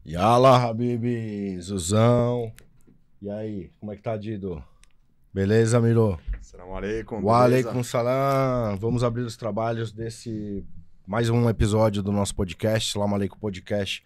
Yala, Habibi, Zuzão. E aí, como é que tá, Dido? Beleza, Miro? Assalamu alaikum, Wa beleza? alaikum salam. Vamos abrir os trabalhos desse mais um episódio do nosso podcast. Salam alaikum podcast.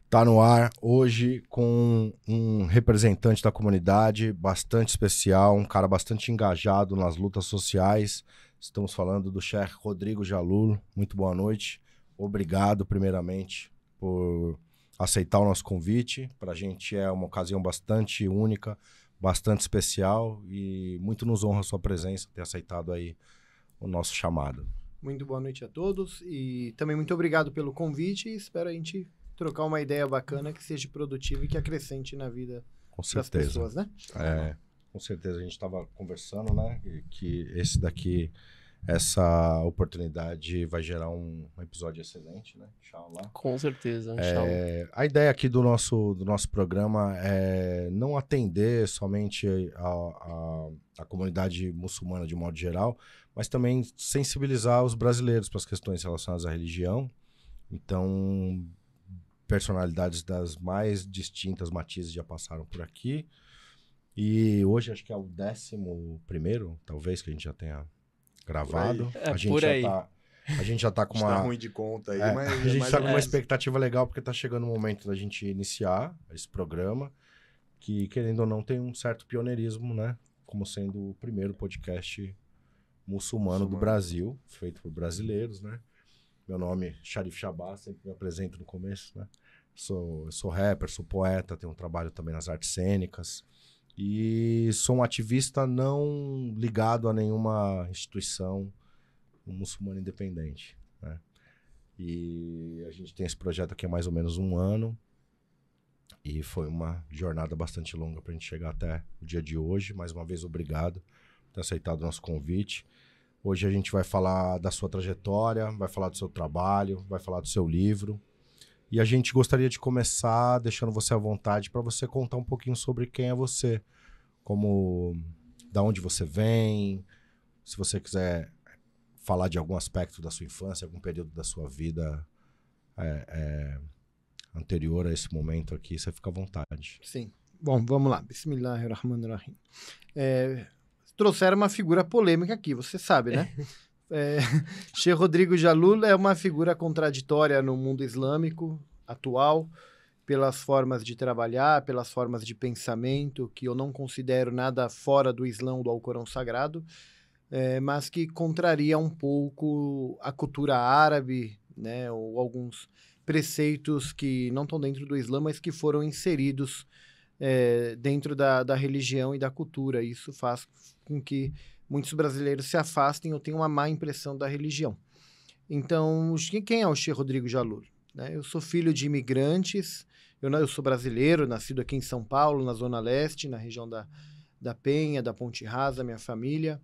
Tá no ar hoje com um representante da comunidade bastante especial, um cara bastante engajado nas lutas sociais. Estamos falando do Sheikh Rodrigo Jalul. Muito boa noite. Obrigado, primeiramente, por aceitar o nosso convite. Para a gente é uma ocasião bastante única, bastante especial e muito nos honra a sua presença, ter aceitado aí o nosso chamado. Muito boa noite a todos e também muito obrigado pelo convite e espero a gente trocar uma ideia bacana que seja produtiva e que acrescente na vida das pessoas, né? Com certeza. A gente estava conversando, né, que essa oportunidade vai gerar um episódio excelente, né? Inshallah. Com certeza, inshallah. A ideia aqui do nosso programa é não atender somente a comunidade muçulmana de modo geral, mas também sensibilizar os brasileiros para as questões relacionadas à religião. Então, personalidades das mais distintas matizes já passaram por aqui. E hoje acho que é o 11º, talvez, que a gente já tenha gravado. A gente já tá com uma... Tá ruim de conta aí, mas... A gente tá com uma expectativa legal, porque tá chegando o momento da gente iniciar esse programa, que, querendo ou não, tem um certo pioneirismo, né? Como sendo o primeiro podcast muçulmano do Brasil, feito por brasileiros, né? Meu nome é Sharif Shabazz, sempre me apresento no começo, né? Eu sou rapper, sou poeta, tenho um trabalho também nas artes cênicas. E sou um ativista não ligado a nenhuma instituição, um muçulmano independente, né? E a gente tem esse projeto aqui há mais ou menos um ano. E foi uma jornada bastante longa para a gente chegar até o dia de hoje. Mais uma vez, obrigado por ter aceitado o nosso convite. Hoje a gente vai falar da sua trajetória, vai falar do seu trabalho, vai falar do seu livro. E a gente gostaria de começar deixando você à vontade para você contar um pouquinho sobre quem é você, da onde você vem, se você quiser falar de algum aspecto da sua infância, algum período da sua vida anterior a esse momento aqui, você fica à vontade. Sim. Bom, vamos lá. Bismillahirrahmanirrahim. Trouxeram uma figura polêmica aqui, você sabe, né? Sheikh Rodrigo Jalul é uma figura contraditória no mundo islâmico atual, pelas formas de trabalhar, pelas formas de pensamento, que eu não considero nada fora do Islã, do Alcorão Sagrado, mas que contraria um pouco a cultura árabe, né, ou alguns preceitos que não estão dentro do Islã, mas que foram inseridos dentro da religião e da cultura. Isso faz com que muitos brasileiros se afastem ou tenham uma má impressão da religião. Então, quem é o Sheikh Rodrigo Jalul? Eu sou filho de imigrantes, eu sou brasileiro, nascido aqui em São Paulo, na Zona Leste, na região da Penha, da Ponte Rasa, minha família.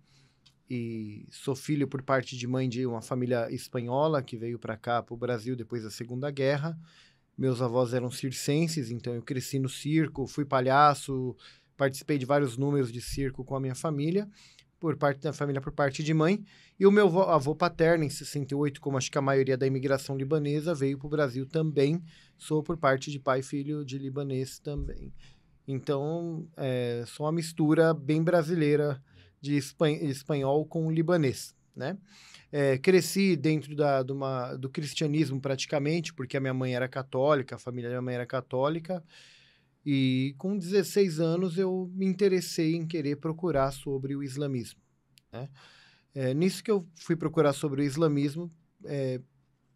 E sou filho por parte de mãe de uma família espanhola que veio para cá, para o Brasil, depois da Segunda Guerra. Meus avós eram circenses, então eu cresci no circo, fui palhaço, participei de vários números de circo com a minha família, por parte da família por parte de mãe. E o meu avô paterno, em 68, como acho que a maioria da imigração libanesa, veio para o Brasil também. Sou por parte de pai e filho de libanês também. Então, sou uma mistura bem brasileira de espanhol com libanês, né? Cresci dentro do cristianismo praticamente, porque a minha mãe era católica, a família da minha mãe era católica, e com 16 anos eu me interessei em querer procurar sobre o islamismo, né? Nisso que eu fui procurar sobre o islamismo,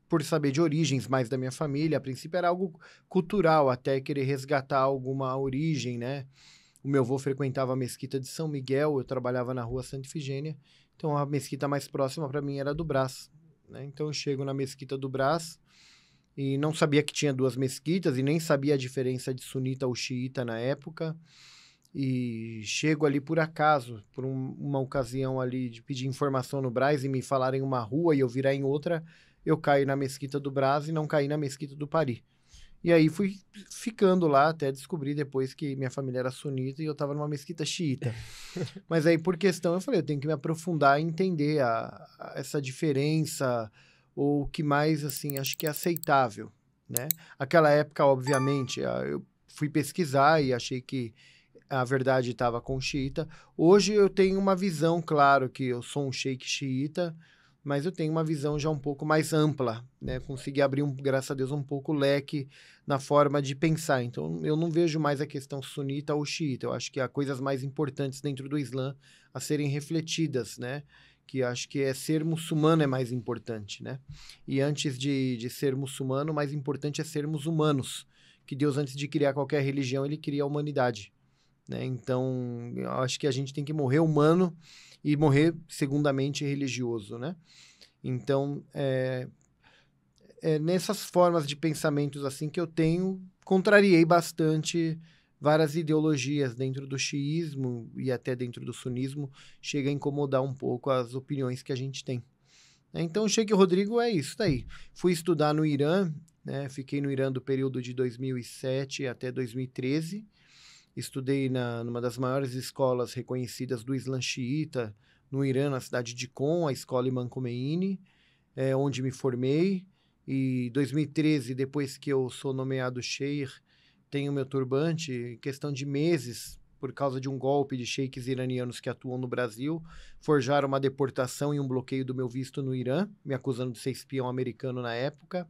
por saber de origens mais da minha família, a princípio era algo cultural, até querer resgatar alguma origem, né? O meu avô frequentava a mesquita de São Miguel, eu trabalhava na rua Santa Ifigênia, então a mesquita mais próxima para mim era do Brás, né? Então eu chego na mesquita do Brás e não sabia que tinha duas mesquitas e nem sabia a diferença de sunita ou xiita na época. E chego ali por acaso, por uma ocasião ali de pedir informação no Brás e me falarem uma rua e eu virar em outra, eu caio na mesquita do Brás e não caí na mesquita do Pari. E aí fui ficando lá até descobrir depois que minha família era sunita e eu estava numa mesquita xiita. Mas aí, por questão, eu falei, eu tenho que me aprofundar e entender essa diferença, ou o que mais, assim, acho que é aceitável, né? Aquela época, obviamente, eu fui pesquisar e achei que a verdade estava com o xiita. Hoje eu tenho uma visão, claro, que eu sou um sheik xiita, mas eu tenho uma visão já um pouco mais ampla, né? Consegui abrir, graças a Deus, um pouco o leque na forma de pensar. Então, eu não vejo mais a questão sunita ou xiita. Eu acho que há coisas mais importantes dentro do Islã a serem refletidas, né? Que acho que ser muçulmano é mais importante, né? E antes de ser muçulmano, o mais importante é sermos humanos. Que Deus, antes de criar qualquer religião, ele cria a humanidade, né? Então, eu acho que a gente tem que morrer humano e morrer, segundamente, religioso, né? Então, nessas formas de pensamentos assim que eu tenho, contrariei bastante várias ideologias dentro do xiismo e até dentro do sunismo, chega a incomodar um pouco as opiniões que a gente tem. Então, o Sheik Rodrigo é isso daí. Fui estudar no Irã, né? Fiquei no Irã do período de 2007 até 2013. Estudei numa das maiores escolas reconhecidas do Islã xiita, no Irã, na cidade de Qom, a escola Imam Khomeini, onde me formei. E 2013, depois que eu sou nomeado sheikh, tenho meu turbante, em questão de meses, por causa de um golpe de sheiks iranianos que atuam no Brasil, forjaram uma deportação e um bloqueio do meu visto no Irã, me acusando de ser espião americano na época.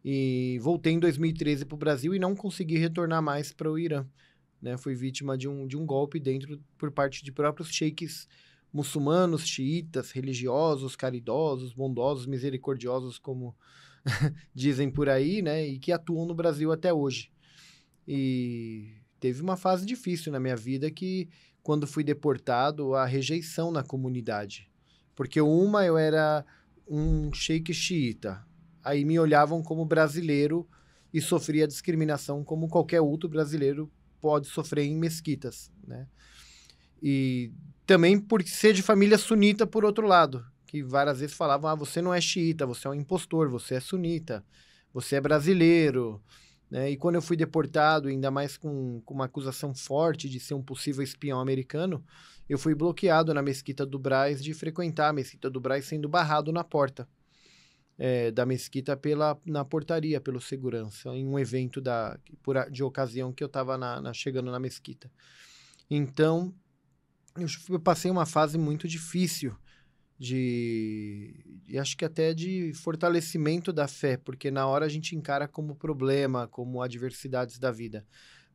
E voltei em 2013 para o Brasil e não consegui retornar mais para o Irã, né? Fui vítima de um golpe por parte de próprios sheiks muçulmanos, xiitas, religiosos, caridosos, bondosos, misericordiosos, como dizem por aí, né? E que atuam no Brasil até hoje. E teve uma fase difícil na minha vida que, quando fui deportado, a rejeição na comunidade. Porque eu era um sheik xiita. Aí me olhavam como brasileiro e sofria discriminação como qualquer outro brasileiro pode sofrer em mesquitas, né? E também por ser de família sunita, por outro lado, que várias vezes falavam, você não é xiita, você é um impostor, você é sunita, você é brasileiro, né? E quando eu fui deportado, ainda mais com uma acusação forte de ser um possível espião americano, eu fui bloqueado na Mesquita do Brás de frequentar a Mesquita do Brás, sendo barrado na porta da mesquita na portaria, pelo segurança, em um evento de ocasião que eu estava chegando na mesquita. Então, eu passei uma fase muito difícil e acho que até de fortalecimento da fé, porque na hora a gente encara como problema, como adversidades da vida.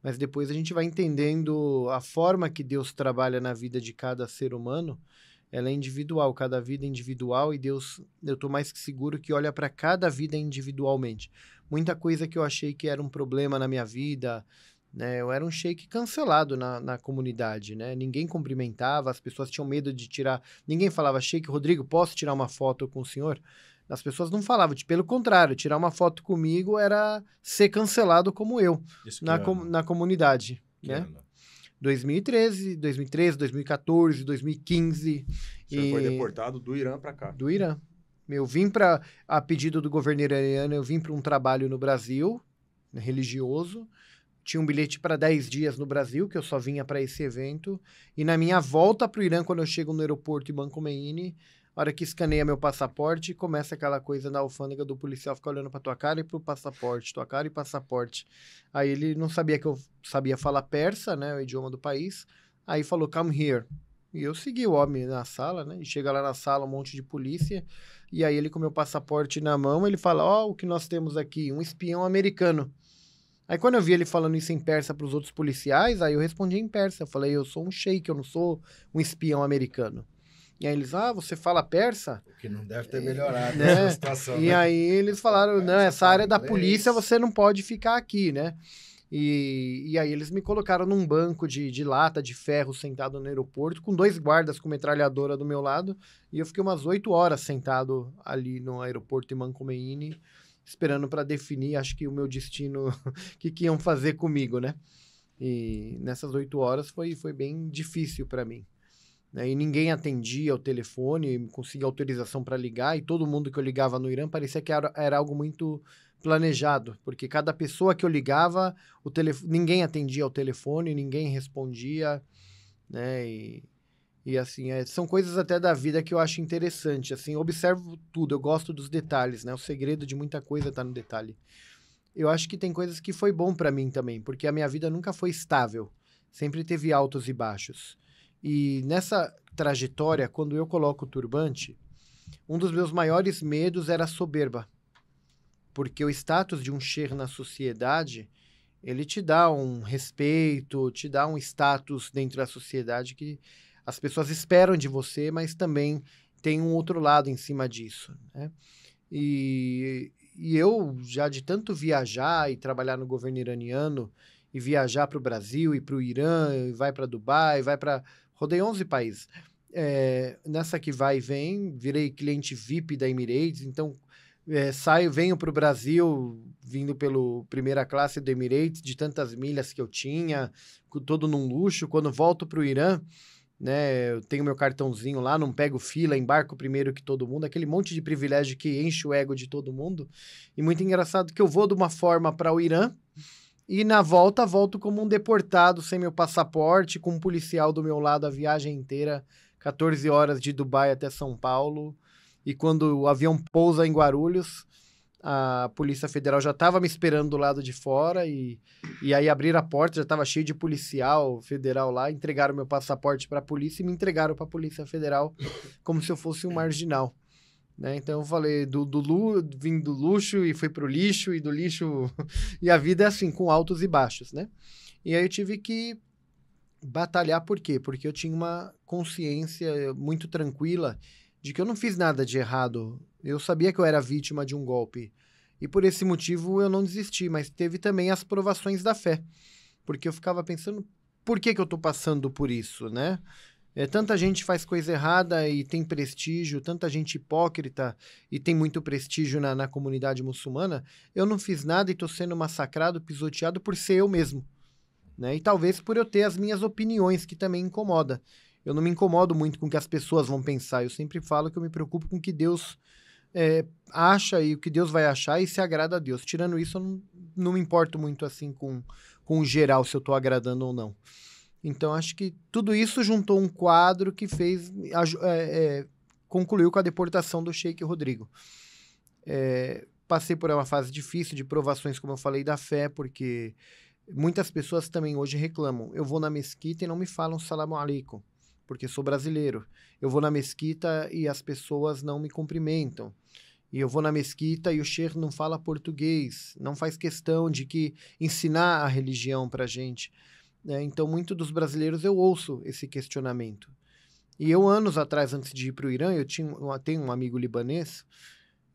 Mas depois a gente vai entendendo a forma que Deus trabalha na vida de cada ser humano. Ela é individual, cada vida é individual, e Deus, eu estou mais que seguro que olha para cada vida individualmente. Muita coisa que eu achei que era um problema na minha vida, né? Eu era um sheik cancelado na comunidade, né? Ninguém cumprimentava, as pessoas tinham medo de tirar. Ninguém falava, Sheik Rodrigo, posso tirar uma foto com o senhor? As pessoas não falavam, pelo contrário, tirar uma foto comigo era ser cancelado como eu, na comunidade, né? 2013, 2014, 2015. Você foi deportado do Irã para cá? Do Irã. Eu vim a pedido do governo iraniano, eu vim para um trabalho no Brasil, religioso. Tinha um bilhete para 10 dias no Brasil, que eu só vinha para esse evento. E na minha volta para o Irã, quando eu chego no aeroporto Imam Khomeini, a hora que escaneia meu passaporte, começa aquela coisa na alfândega do policial ficar olhando para tua cara e pro passaporte, tua cara e passaporte. Aí ele não sabia que eu sabia falar persa, né, o idioma do país. Aí falou, come here. E eu segui o homem na sala, né, e chega lá na sala um monte de polícia. E aí ele com meu passaporte na mão, ele fala, o que nós temos aqui? Um espião americano. Aí quando eu vi ele falando isso em persa para os outros policiais, aí eu respondi em persa. Eu falei, eu sou um sheik, eu não sou um espião americano. E aí eles, você fala persa? O que não deve ter melhorado né? Essa situação. E aí eles falaram, não, essa área da polícia você não pode ficar aqui, né? E aí eles me colocaram num banco de lata de ferro sentado no aeroporto, com 2 guardas com metralhadora do meu lado, e eu fiquei umas 8 horas sentado ali no aeroporto Imam Khomeini, esperando para definir, acho que o meu destino, o que iam fazer comigo, né? E nessas 8 horas foi bem difícil para mim. E ninguém atendia o telefone, conseguia autorização para ligar, e todo mundo que eu ligava no Irã parecia que era algo muito planejado, porque cada pessoa que eu ligava, ninguém atendia o telefone, ninguém respondia, né? E assim, são coisas até da vida que eu acho interessante, assim, observo tudo, eu gosto dos detalhes, né? O segredo de muita coisa está no detalhe. eu acho que tem coisas que foi bom para mim também, porque a minha vida nunca foi estável. Sempre teve altos e baixos. E nessa trajetória, quando eu coloco o turbante, um dos meus maiores medos era a soberba. Porque o status de um sheikh na sociedade, ele te dá um respeito, te dá um status dentro da sociedade que as pessoas esperam de você, mas também tem um outro lado em cima disso, né? E eu, já de tanto viajar e trabalhar no governo iraniano, e viajar para o Brasil, e para o Irã, e vai para Dubai, vai para... Rodei 11 países. Nessa que vai e vem, virei cliente VIP da Emirates, então venho para o Brasil, vindo pelo primeira classe do Emirates, de tantas milhas que eu tinha, todo num luxo. Quando volto para o Irã, né, eu tenho meu cartãozinho lá, não pego fila, embarco primeiro que todo mundo, aquele monte de privilégio que enche o ego de todo mundo. E muito engraçado que eu vou de uma forma para o Irã e na volta, volto como um deportado, sem meu passaporte, com um policial do meu lado a viagem inteira, 14 horas de Dubai até São Paulo. E quando o avião pousa em Guarulhos, a Polícia Federal já estava me esperando do lado de fora e aí abriram a porta, já estava cheio de policial federal lá, entregaram meu passaporte para a polícia e me entregaram para a Polícia Federal como se eu fosse um marginal, né? Então eu falei, vim do luxo e fui pro lixo, e do lixo... e a vida é assim, com altos e baixos, né? E aí eu tive que batalhar, por quê? Porque eu tinha uma consciência muito tranquila de que eu não fiz nada de errado. Eu sabia que eu era vítima de um golpe. E por esse motivo eu não desisti, mas teve também as provações da fé. Porque eu ficava pensando, por que eu estou passando por isso, né? Tanta gente faz coisa errada e tem prestígio, tanta gente hipócrita e tem muito prestígio na comunidade muçulmana. Eu não fiz nada e estou sendo massacrado, pisoteado por ser eu mesmo, né? E talvez por eu ter as minhas opiniões, que também incomoda. Eu não me incomodo muito com o que as pessoas vão pensar. Eu sempre falo que eu me preocupo com o que Deus acha e o que Deus vai achar e se agrada a Deus. Tirando isso, eu não me importo muito assim com o geral, se eu estou agradando ou não. Então, acho que tudo isso juntou um quadro que concluiu com a deportação do Sheik Rodrigo. Passei por uma fase difícil de provações, como eu falei, da fé, porque muitas pessoas também hoje reclamam. Eu vou na mesquita e não me falam salam aleikum, porque sou brasileiro. Eu vou na mesquita e as pessoas não me cumprimentam. E eu vou na mesquita e o sheikh não fala português, não faz questão de ensinar a religião pra gente. Então, muitos dos brasileiros eu ouço esse questionamento. E eu, anos atrás, antes de ir para o Irã, tenho um amigo libanês,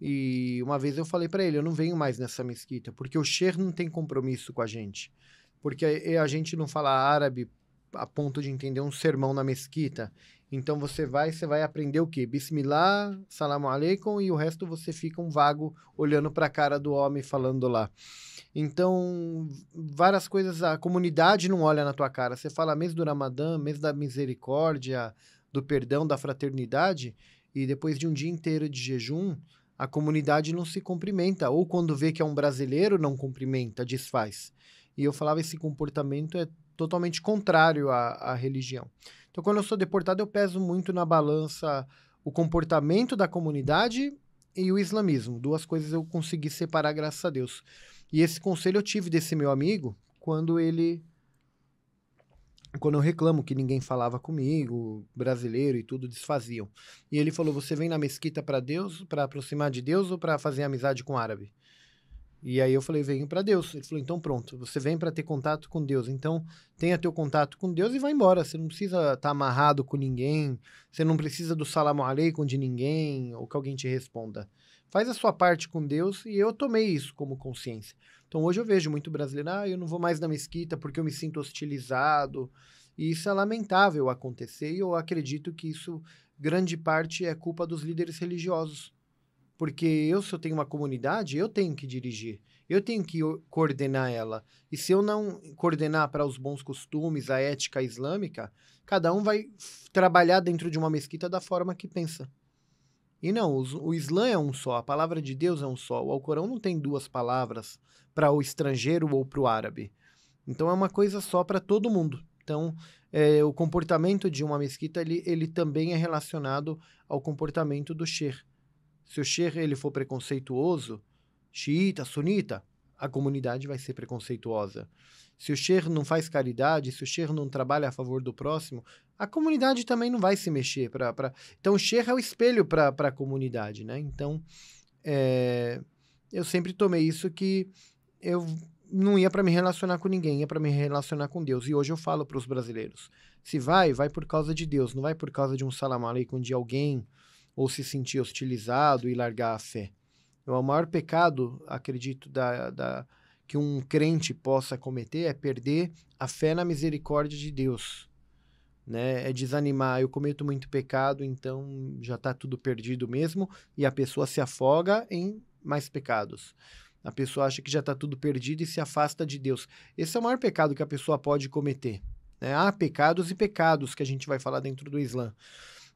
e uma vez eu falei para ele, eu não venho mais nessa mesquita, porque o sheikh não tem compromisso com a gente. Porque a gente não fala árabe a ponto de entender um sermão na mesquita. Então você vai aprender o quê? Bismillah, salam aleikum, e o resto você fica um vago olhando para a cara do homem falando lá. Então, várias coisas, a comunidade não olha na tua cara. Você fala mês do Ramadã, mês da misericórdia, do perdão, da fraternidade, e depois de um dia inteiro de jejum, a comunidade não se cumprimenta. Ou quando vê que é um brasileiro, não cumprimenta, desfaz. E eu falava, esse comportamento é totalmente contrário à religião. Então, quando eu sou deportado, eu peso muito na balança o comportamento da comunidade e o islamismo. Duas coisas eu consegui separar, graças a Deus. E esse conselho eu tive desse meu amigo quando eu reclamo que ninguém falava comigo, brasileiro e tudo, desfaziam. E ele falou, você vem na mesquita para Deus, para aproximar de Deus ou para fazer amizade com árabe? E aí eu falei, venho para Deus. Ele falou, então pronto, você vem para ter contato com Deus. Então tenha teu contato com Deus e vai embora. Você não precisa estar amarrado com ninguém, você não precisa do salam aleikum de ninguém ou que alguém te responda. Faz a sua parte com Deus, e eu tomei isso como consciência. Então hoje eu vejo muito brasileiro, eu não vou mais na mesquita porque eu me sinto hostilizado. E isso é lamentável acontecer, e eu acredito que isso, grande parte, é culpa dos líderes religiosos. Porque se eu tenho uma comunidade, eu tenho que dirigir, eu tenho que coordenar ela. E se eu não coordenar para os bons costumes, a ética islâmica, cada um vai trabalhar dentro de uma mesquita da forma que pensa. E não, o Islã é um só, a palavra de Deus é um só. O Alcorão não tem duas palavras para o estrangeiro ou para o árabe. Então é uma coisa só para todo mundo. Então, o comportamento de uma mesquita, ele também é relacionado ao comportamento do sheikh. Se o sheikh ele for preconceituoso, xiita, sunita, a comunidade vai ser preconceituosa. Se o sheikh não faz caridade, se o sheikh não trabalha a favor do próximo, a comunidade também não vai se mexer. Então, o sheikh é o espelho para a comunidade, né? Então, eu sempre tomei isso que eu não ia para me relacionar com ninguém, ia para me relacionar com Deus. E hoje eu falo para os brasileiros, se vai por causa de Deus, não vai por causa de um salam aleikum de alguém, ou se sentir hostilizado e largar a fé. O maior pecado, acredito, que um crente possa cometer é perder a fé na misericórdia de Deus, né? É desanimar, eu cometo muito pecado, então já está tudo perdido mesmo, e a pessoa se afoga em mais pecados. A pessoa acha que já está tudo perdido e se afasta de Deus. Esse é o maior pecado que a pessoa pode cometer, né? Há pecados e pecados que a gente vai falar dentro do Islã,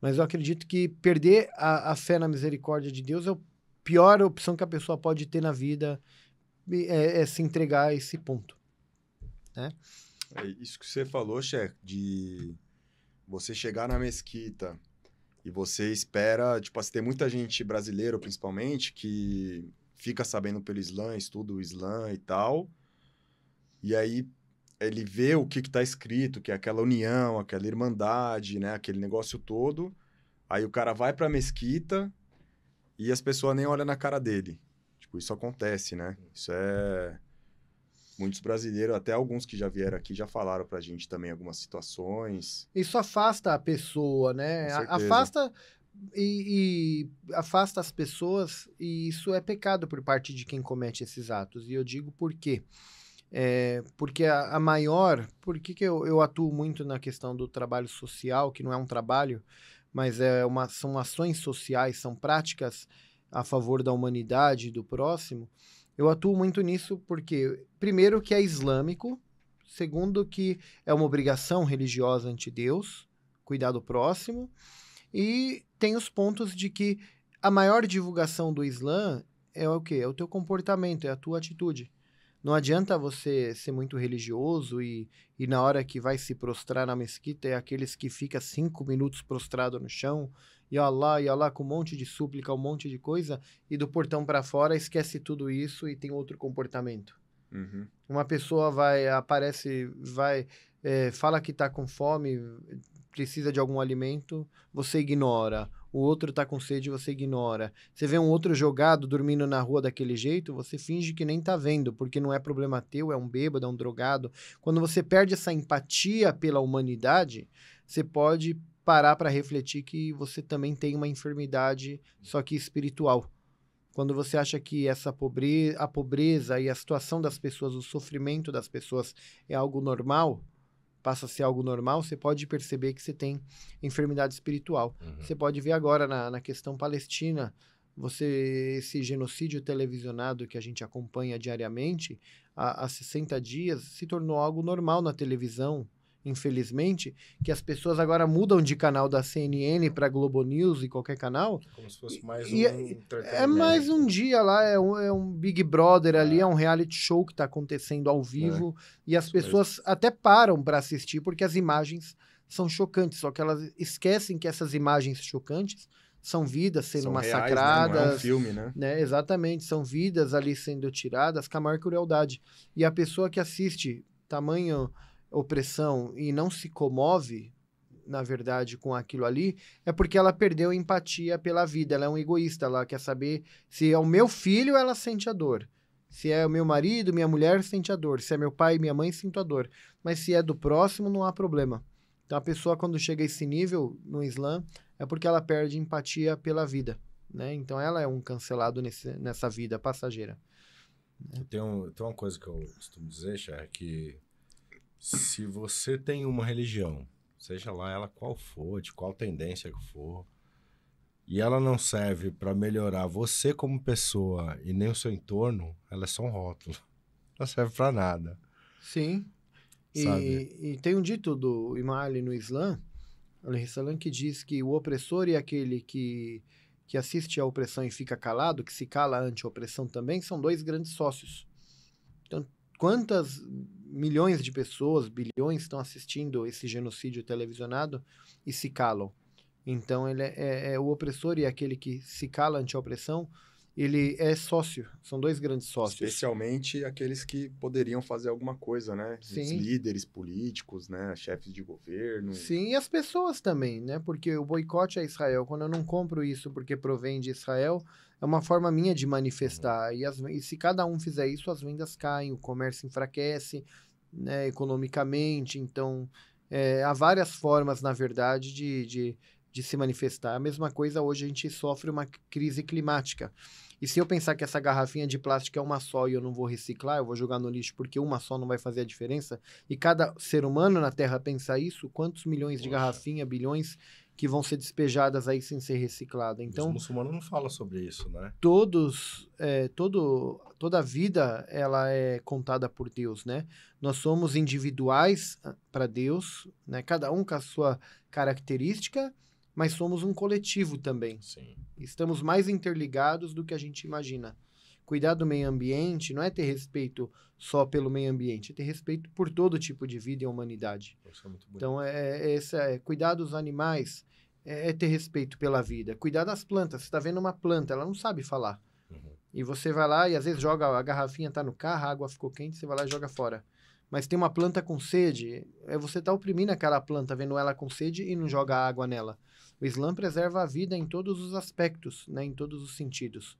mas eu acredito que perder a fé na misericórdia de Deus é a pior opção que a pessoa pode ter na vida, é se entregar a esse ponto, né? É isso que você falou, Sheikh, de você chegar na mesquita e você espera, tipo assim, tem muita gente brasileira, principalmente, que fica sabendo pelo Islã, estuda o Islã e tal, e aí ele vê o que está escrito, que é aquela união, aquela irmandade, né, aquele negócio todo, aí o cara vai para a mesquita e as pessoas nem olham na cara dele. Tipo, isso acontece, né? Isso é... Muitos brasileiros, até alguns que já vieram aqui, já falaram pra gente também algumas situações. Isso afasta a pessoa, né? Com certeza. Afasta e afasta as pessoas, e isso é pecado por parte de quem comete esses atos. E eu digo por quê? Porque a maior... Por que eu atuo muito na questão do trabalho social, que não é um trabalho, mas são ações sociais, são práticas a favor da humanidade, do próximo. Eu atuo muito nisso porque, primeiro, que é islâmico, segundo, que é uma obrigação religiosa ante Deus, cuidar do próximo, e tem os pontos de que a maior divulgação do Islã é o quê? É o teu comportamento, é a tua atitude. Não adianta você ser muito religioso e na hora que vai se prostrar na mesquita é aqueles que ficam 5 minutos prostrado no chão, e Allah, com um monte de súplica, um monte de coisa, e do portão para fora esquece tudo isso e tem outro comportamento. Uhum. Uma pessoa fala que está com fome, precisa de algum alimento, você ignora. O outro está com sede, você ignora. Você vê um outro jogado dormindo na rua daquele jeito, você finge que nem está vendo, porque não é problema teu, é um bêbado, é um drogado. Quando você perde essa empatia pela humanidade, você pode parar para refletir que você também tem uma enfermidade, só que espiritual. Quando você acha que a pobreza e a situação das pessoas, o sofrimento das pessoas é algo normal, passa a ser algo normal, você pode perceber que você tem enfermidade espiritual. Uhum. Você pode ver agora na questão palestina, esse genocídio televisionado que a gente acompanha diariamente, há 60 dias, se tornou algo normal na televisão, infelizmente, que as pessoas agora mudam de canal da CNN para Globo News e qualquer canal. Como se fosse mais É mais um dia lá, é um Big Brother ali, é um reality show que está acontecendo ao vivo, e as pessoas até param para assistir porque as imagens são chocantes, só que elas esquecem que essas imagens chocantes são vidas sendo massacradas. Reais, né? Não é um filme, né? Exatamente, são vidas ali sendo tiradas com a maior crueldade. E a pessoa que assiste tamanho opressão e não se comove, na verdade, com aquilo ali, é porque ela perdeu empatia pela vida, ela é um egoísta, ela quer saber se é o meu filho, ela sente a dor. Se é o meu marido, minha mulher, sente a dor. Se é meu pai e minha mãe, sinto a dor. Mas se é do próximo, não há problema. Então, a pessoa, quando chega a esse nível no Islã, é porque ela perde empatia pela vida, né? Então, ela é um cancelado nessa vida passageira. Tem uma coisa que eu costumo dizer, Chá, é que se você tem uma religião, seja lá ela qual for, de qual tendência que for, e ela não serve para melhorar você como pessoa e nem o seu entorno, ela é só um rótulo. Não serve para nada. Sim. E tem um dito do Imam Ali no Islã, que diz que o opressor e aquele que assiste à opressão e fica calado, que se cala ante a opressão também, são dois grandes sócios. Então, quantas milhões de pessoas, bilhões, estão assistindo esse genocídio televisionado e se calam? Então, ele é o opressor e aquele que se cala ante a opressão, ele é sócio, são 2 grandes sócios. Especialmente aqueles que poderiam fazer alguma coisa, né? Sim. Os líderes políticos, né? Chefes de governo. Sim, e as pessoas também, né? Porque o boicote a Israel, quando eu não compro isso porque provém de Israel, é uma forma minha de manifestar. E se cada um fizer isso, as vendas caem, o comércio enfraquece, né, economicamente. Então, há várias formas, na verdade, de se manifestar. A mesma coisa, hoje a gente sofre uma crise climática. E se eu pensar que essa garrafinha de plástico é uma só e eu não vou reciclar, eu vou jogar no lixo porque uma só não vai fazer a diferença, e cada ser humano na Terra pensa isso, quantos milhões de garrafinhas, bilhões que vão ser despejadas aí sem ser reciclada? Então, os muçulmanos não falam sobre isso, né? toda a vida ela é contada por Deus, né? Nós somos individuais para Deus, né? Cada um com a sua característica, mas somos um coletivo também. Sim. Estamos mais interligados do que a gente imagina. Cuidar do meio ambiente não é ter respeito só pelo meio ambiente, é ter respeito por todo tipo de vida e humanidade. Isso é muito bonito. Então, cuidar dos animais é ter respeito pela vida. Cuidar das plantas. Você está vendo uma planta, ela não sabe falar. Uhum. E você vai lá e às vezes joga, a garrafinha tá no carro, a água ficou quente, você vai lá e joga fora. Mas tem uma planta com sede, você tá oprimindo aquela planta, vendo ela com sede e não joga água nela. O Islã preserva a vida em todos os aspectos, né, em todos os sentidos.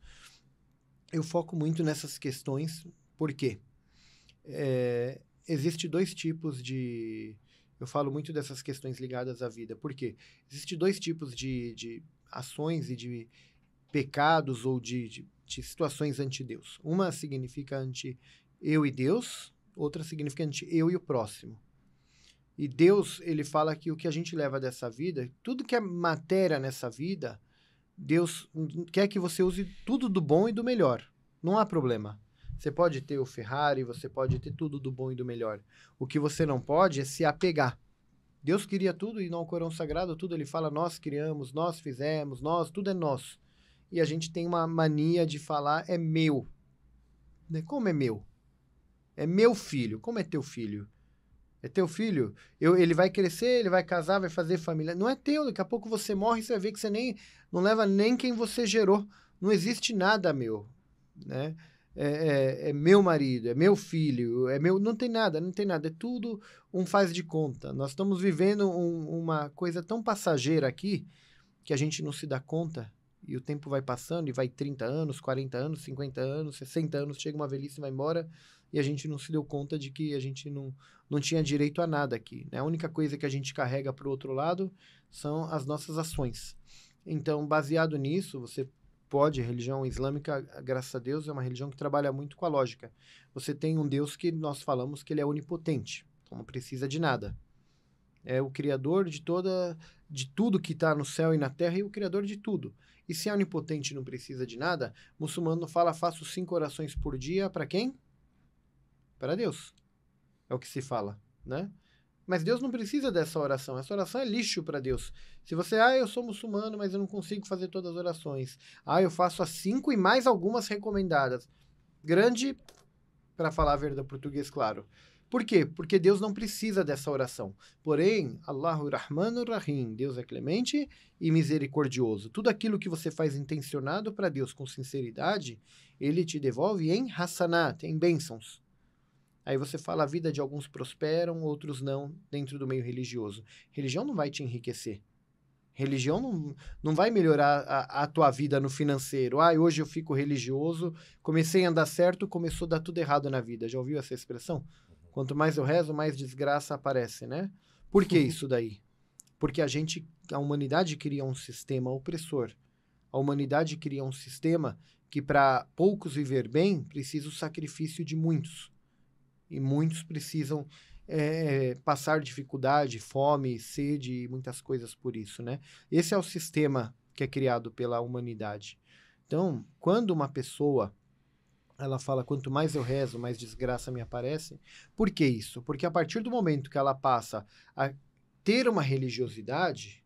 Eu foco muito nessas questões, por quê? Existe 2 tipos de... Eu falo muito dessas questões ligadas à vida. Por quê? Existem 2 tipos de ações e de pecados ou de situações ante Deus. Uma significa ante eu e Deus, outra significa ante eu e o próximo. E Deus, ele fala que o que a gente leva dessa vida, tudo que é matéria nessa vida, Deus quer que você use tudo do bom e do melhor. Não há problema. Você pode ter o Ferrari, você pode ter tudo do bom e do melhor. O que você não pode é se apegar. Deus queria tudo e no Corão Sagrado, tudo ele fala, nós criamos, nós fizemos, nós, tudo é nosso. E a gente tem uma mania de falar, é meu. Como é meu? É meu filho. Como é teu filho? É teu filho. Ele vai crescer, ele vai casar, vai fazer família. Não é teu. Daqui a pouco você morre e você vai ver que você não leva nem quem você gerou. Não existe nada meu. Né? É meu marido, é meu filho, é meu... Não tem nada. É tudo um faz de conta. Nós estamos vivendo uma coisa tão passageira aqui que a gente não se dá conta. E o tempo vai passando e vai 30 anos, 40 anos, 50 anos, 60 anos, chega uma velhice e vai embora e a gente não se deu conta de que a gente não tinha direito a nada aqui. Né? A única coisa que a gente carrega para o outro lado são as nossas ações. Então, baseado nisso, você pode, religião islâmica, graças a Deus, é uma religião que trabalha muito com a lógica. Você tem um Deus que nós falamos que ele é onipotente, então não precisa de nada. É o criador de tudo que está no céu e na terra e o criador de tudo. E se é onipotente e não precisa de nada, o muçulmano fala, faço 5 orações por dia, para quem? Para Deus. É o que se fala, né? Mas Deus não precisa dessa oração. Essa oração é lixo para Deus. Se você, eu sou muçulmano, mas eu não consigo fazer todas as orações. Eu faço as 5 e mais algumas recomendadas. Grande, para falar a verdade português, claro. Por quê? Porque Deus não precisa dessa oração. Porém, Allahu Rahmanu Rahim, Deus é clemente e misericordioso. Tudo aquilo que você faz intencionado para Deus com sinceridade, ele te devolve em hasanat, em bênçãos. Aí você fala, a vida de alguns prosperam, outros não, dentro do meio religioso. Religião não vai te enriquecer. Religião não vai melhorar a tua vida no financeiro. Hoje eu fico religioso, comecei a andar certo, começou a dar tudo errado na vida. Já ouviu essa expressão? Quanto mais eu rezo, mais desgraça aparece, né? Por que isso daí? Porque a humanidade cria um sistema opressor. A humanidade cria um sistema que para poucos viver bem, precisa o sacrifício de muitos. E muitos precisam passar dificuldade, fome, sede e muitas coisas por isso, né? Esse é o sistema que é criado pela humanidade. Então, quando uma pessoa ela fala, quanto mais eu rezo, mais desgraça me aparece. Por que isso? Porque a partir do momento que ela passa a ter uma religiosidade,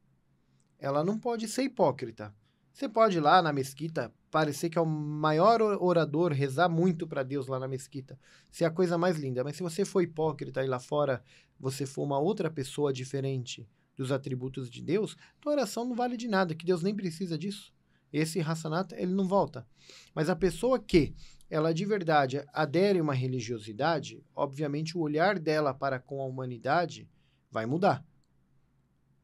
ela não pode ser hipócrita. Você pode ir lá na mesquita, parecer que é o maior orador, rezar muito para Deus lá na mesquita, ser a coisa mais linda. Mas se você for hipócrita e lá fora você for uma outra pessoa diferente dos atributos de Deus, tua oração não vale de nada, que Deus nem precisa disso. Esse Hassanat, ele não volta. Mas a pessoa que ela de verdade adere a uma religiosidade, obviamente o olhar dela para com a humanidade vai mudar.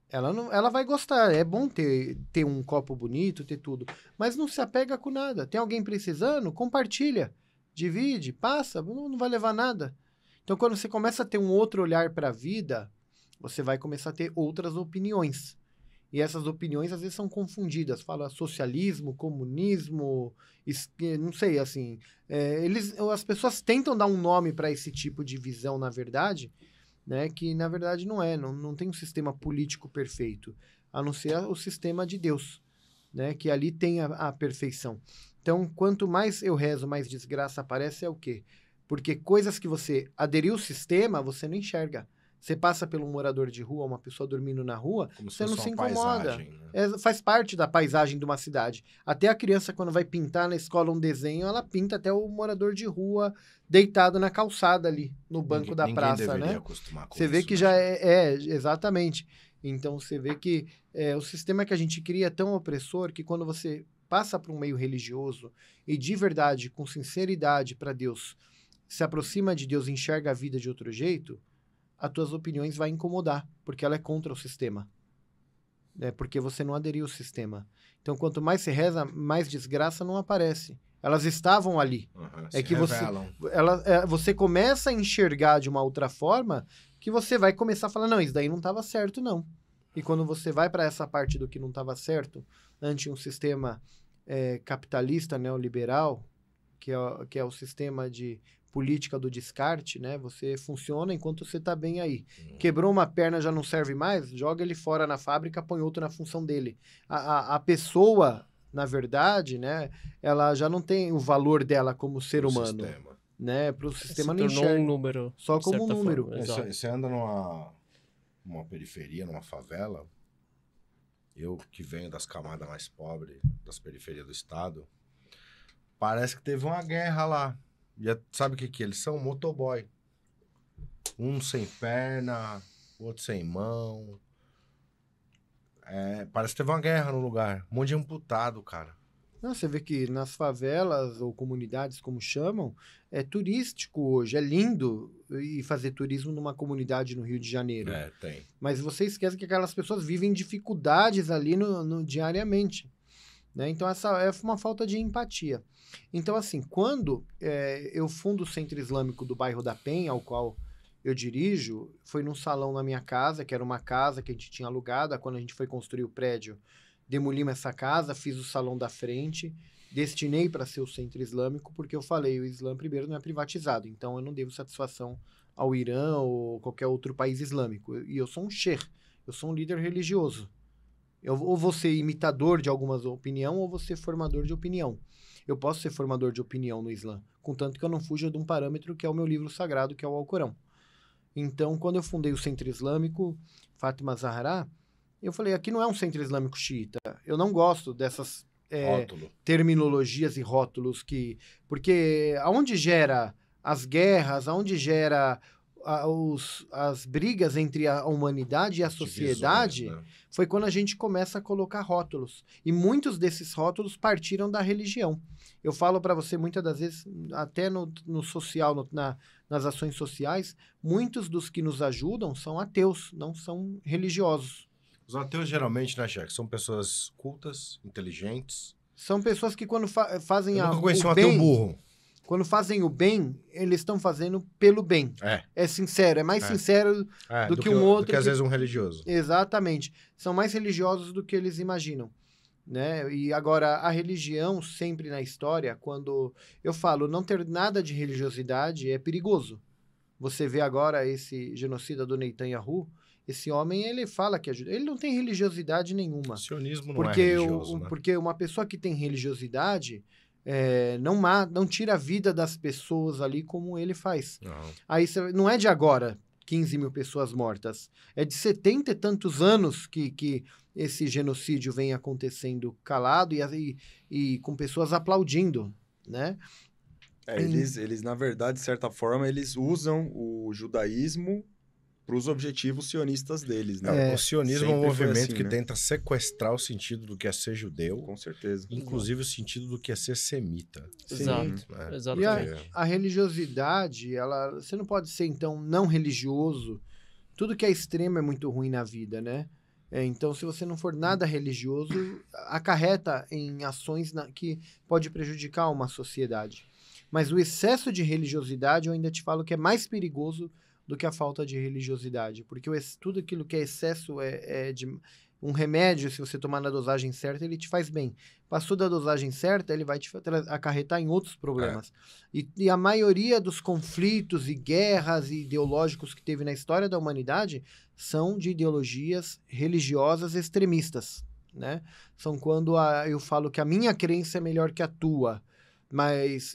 Ela vai gostar, é bom ter um copo bonito, ter tudo, mas não se apega com nada. Tem alguém precisando? Compartilha, divide, passa, não vai levar nada. Então, quando você começa a ter um outro olhar para a vida, você vai começar a ter outras opiniões. E essas opiniões, às vezes, são confundidas. Fala socialismo, comunismo, não sei, assim. As pessoas tentam dar um nome para esse tipo de visão, na verdade, né, que, na verdade, não tem um sistema político perfeito, a não ser o sistema de Deus, né, que ali tem a perfeição. Então, quanto mais eu rezo, mais desgraça aparece, é o quê? Porque coisas que você aderiu ao sistema, você não enxerga. Você passa pelo morador de rua, uma pessoa dormindo na rua, Como se você não fosse se uma incomoda. paisagem, né? Faz parte da paisagem de uma cidade. Até a criança, quando vai pintar na escola um desenho, ela pinta até o morador de rua deitado na calçada ali, no banco da praça, ninguém deveria né? acostumar com Você vê isso, que né, já Chico? exatamente. Então, você vê que o sistema que a gente cria é tão opressor que quando você passa para um meio religioso e de verdade, com sinceridade para Deus, se aproxima de Deus e enxerga a vida de outro jeito, as tuas opiniões vai incomodar, porque ela é contra o sistema. Porque você não aderiu ao sistema. Então, quanto mais você reza, mais desgraça não aparece. Elas estavam ali. Se que revelam. você começa a enxergar de uma outra forma que você vai começar a falar, não, isso daí não estava certo, não. E quando você vai para essa parte do que não estava certo, ante um sistema capitalista, neoliberal, que é o sistema de política do descarte, né? Você funciona enquanto você está bem aí. Quebrou uma perna, já não serve mais, joga ele fora na fábrica, põe outro na função dele. A pessoa, na verdade, né? Ela já não tem o valor dela como ser humano. Sistema. Né? Para o sistema Se não tornou enxerga. um número. Só de como um certa número. forma, exato. Você anda numa periferia, numa favela, eu que venho das camadas mais pobres, das periferias do estado, parece que teve uma guerra lá. E sabe o que eles são? Motoboy. Um sem perna, outro sem mão. Parece que teve uma guerra no lugar. Um monte de amputado, cara. Não, você vê que nas favelas ou comunidades, como chamam, é turístico hoje. É lindo ir fazer turismo numa comunidade no Rio de Janeiro. Tem. Mas você esquece que aquelas pessoas vivem dificuldades ali diariamente. Né? Então, essa é uma falta de empatia. Então, assim, quando eu fundo o Centro Islâmico do bairro da Penha, ao qual eu dirijo, foi num salão na minha casa, que era uma casa que a gente tinha alugada. Quando a gente foi construir o prédio, demolimos essa casa, fiz o salão da frente, destinei para ser o Centro Islâmico, porque eu falei, o Islã, primeiro, não é privatizado, então eu não devo satisfação ao Irã ou qualquer outro país islâmico. E eu sou um sheikh, eu sou um líder religioso. Eu ou vou ser imitador de alguma opinião ou vou ser formador de opinião. Eu posso ser formador de opinião no Islã, contanto que eu não fuja de um parâmetro que é o meu livro sagrado, que é o Alcorão. Então, quando eu fundei o Centro Islâmico, Fátima Zahra, eu falei, aqui não é um Centro Islâmico xiita. Eu não gosto dessas terminologias e rótulos porque aonde gera as guerras, aonde gera as brigas entre a humanidade e a sociedade, divisões, né? Foi quando a gente começa a colocar rótulos. E muitos desses rótulos partiram da religião. Eu falo para você, muitas das vezes, até no social, nas ações sociais, muitos dos que nos ajudam são ateus, não são religiosos. Os ateus geralmente, né, Cheque, são pessoas cultas, inteligentes. São pessoas que quando fazem Eu nunca o conheci um bem, ateu burro. quando fazem o bem, eles estão fazendo pelo bem. É sincero, é mais sincero do que um outro. Do que às vezes um religioso. Exatamente. São mais religiosos do que eles imaginam. Né? E agora, a religião, sempre na história, quando eu falo não ter nada de religiosidade, é perigoso. Você vê agora esse genocida do Netanyahu, esse homem, ele fala que ajuda. Ele não tem religiosidade nenhuma. O sionismo não é religioso, né? Porque uma pessoa que tem religiosidade não tira a vida das pessoas ali como ele faz. Não. Aí não é de agora, 15 mil pessoas mortas. É de 70 e tantos anos que esse genocídio vem acontecendo calado e com pessoas aplaudindo, né? Eles, na verdade, de certa forma, eles usam o judaísmo para os objetivos sionistas deles, né? O sionismo é um Sempre foi movimento assim, que né? tenta sequestrar o sentido do que é ser judeu, Com certeza. inclusive o sentido do que é ser semita. Exato, né? E exatamente. a religiosidade, você não pode ser, então, não religioso. Tudo que é extremo é muito ruim na vida, né? Então, se você não for nada religioso, acarreta em ações que pode prejudicar uma sociedade. Mas o excesso de religiosidade, eu ainda te falo que é mais perigoso do que a falta de religiosidade. Porque tudo aquilo que é excesso é de um remédio, se você tomar na dosagem certa, ele te faz bem. Passou da dosagem certa, ele vai te acarretar em outros problemas. E a maioria dos conflitos e guerras ideológicos que teve na história da humanidade são de ideologias religiosas extremistas, né? São quando eu falo que a minha crença é melhor que a tua.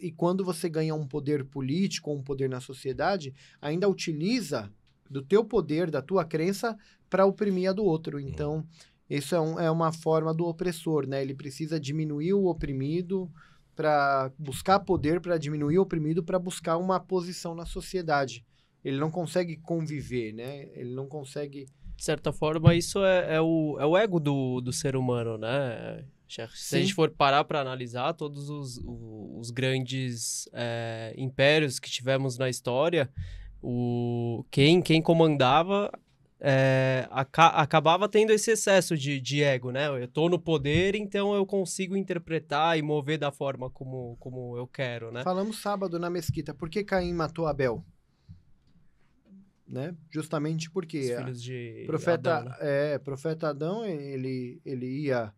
E quando você ganha um poder político ou um poder na sociedade, ainda utiliza do teu poder, da tua crença, para oprimir a do outro. Então, isso é uma forma do opressor, né? Ele precisa diminuir o oprimido para buscar poder, para diminuir o oprimido, para buscar uma posição na sociedade. Ele não consegue conviver, né? Ele não consegue... De certa forma, isso é o ego do ser humano, né? Se a gente for parar para analisar todos os grandes impérios que tivemos na história, quem comandava acabava tendo esse excesso de ego, né? Eu tô no poder, então eu consigo interpretar e mover da forma como eu quero, né? Falamos sábado na mesquita, por que Caim matou Abel? Né? Justamente porque Os filhos de profeta Adão, né? profeta Adão, ele ia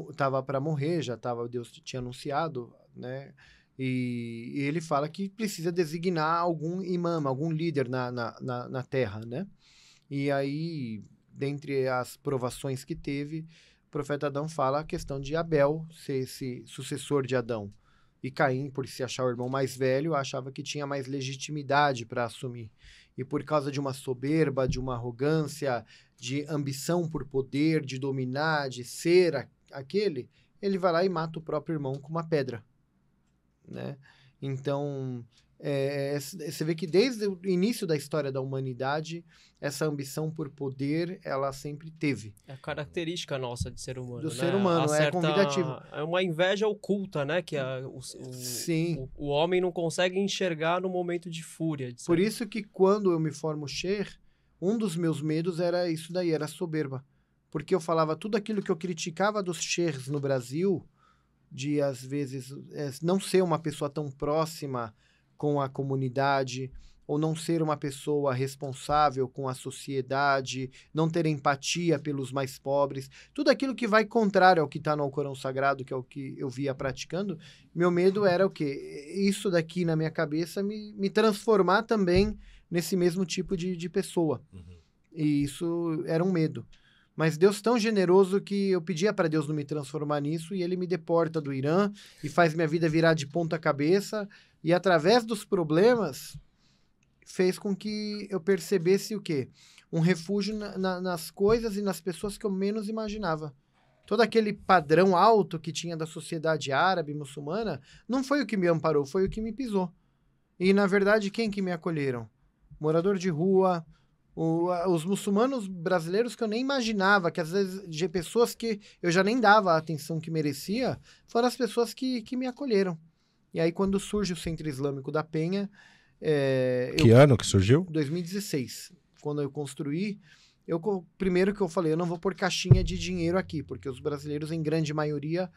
estava para morrer, Deus tinha anunciado, né? E ele fala que precisa designar algum imã, algum líder na terra, né? E aí, dentre as provações que teve, o profeta Adão fala a questão de Abel ser esse sucessor de Adão. E Caim, por se achar o irmão mais velho, achava que tinha mais legitimidade para assumir. E por causa de uma soberba, de uma arrogância, de ambição por poder, de dominar, de ser aquele, ele vai lá e mata o próprio irmão com uma pedra, né? Então, você vê que desde o início da história da humanidade, essa ambição por poder, ela sempre teve. É a característica nossa de ser humano, Do né? ser humano, convidativo. É uma inveja oculta, né? Que Sim. O homem não consegue enxergar no momento de fúria. Por isso que quando eu me formo Sher, um dos meus medos era isso daí, era a soberba. Porque eu falava tudo aquilo que eu criticava dos Shers no Brasil, de às vezes não ser uma pessoa tão próxima com a comunidade, ou não ser uma pessoa responsável com a sociedade, não ter empatia pelos mais pobres, tudo aquilo que vai contrário ao que está no Alcorão Sagrado, que é o que eu via praticando, meu medo era o quê? Isso daqui na minha cabeça me transformar também nesse mesmo tipo de pessoa. E isso era um medo. Mas Deus tão generoso que eu pedia para Deus não me transformar nisso e ele me deporta do Irã e faz minha vida virar de ponta cabeça e através dos problemas fez com que eu percebesse o quê? Um refúgio nas coisas e nas pessoas que eu menos imaginava. Todo aquele padrão alto que tinha da sociedade árabe, muçulmana, não foi o que me amparou, foi o que me pisou. E, na verdade, quem que me acolheram? Morador de rua, os muçulmanos brasileiros que eu nem imaginava, que às vezes de pessoas que eu já nem dava a atenção que merecia, foram as pessoas que me acolheram. E aí, quando surge o Centro Islâmico da Penha... Que ano que surgiu? 2016. Quando eu construí, primeiro que eu falei, eu não vou pôr caixinha de dinheiro aqui, porque os brasileiros, em grande maioria,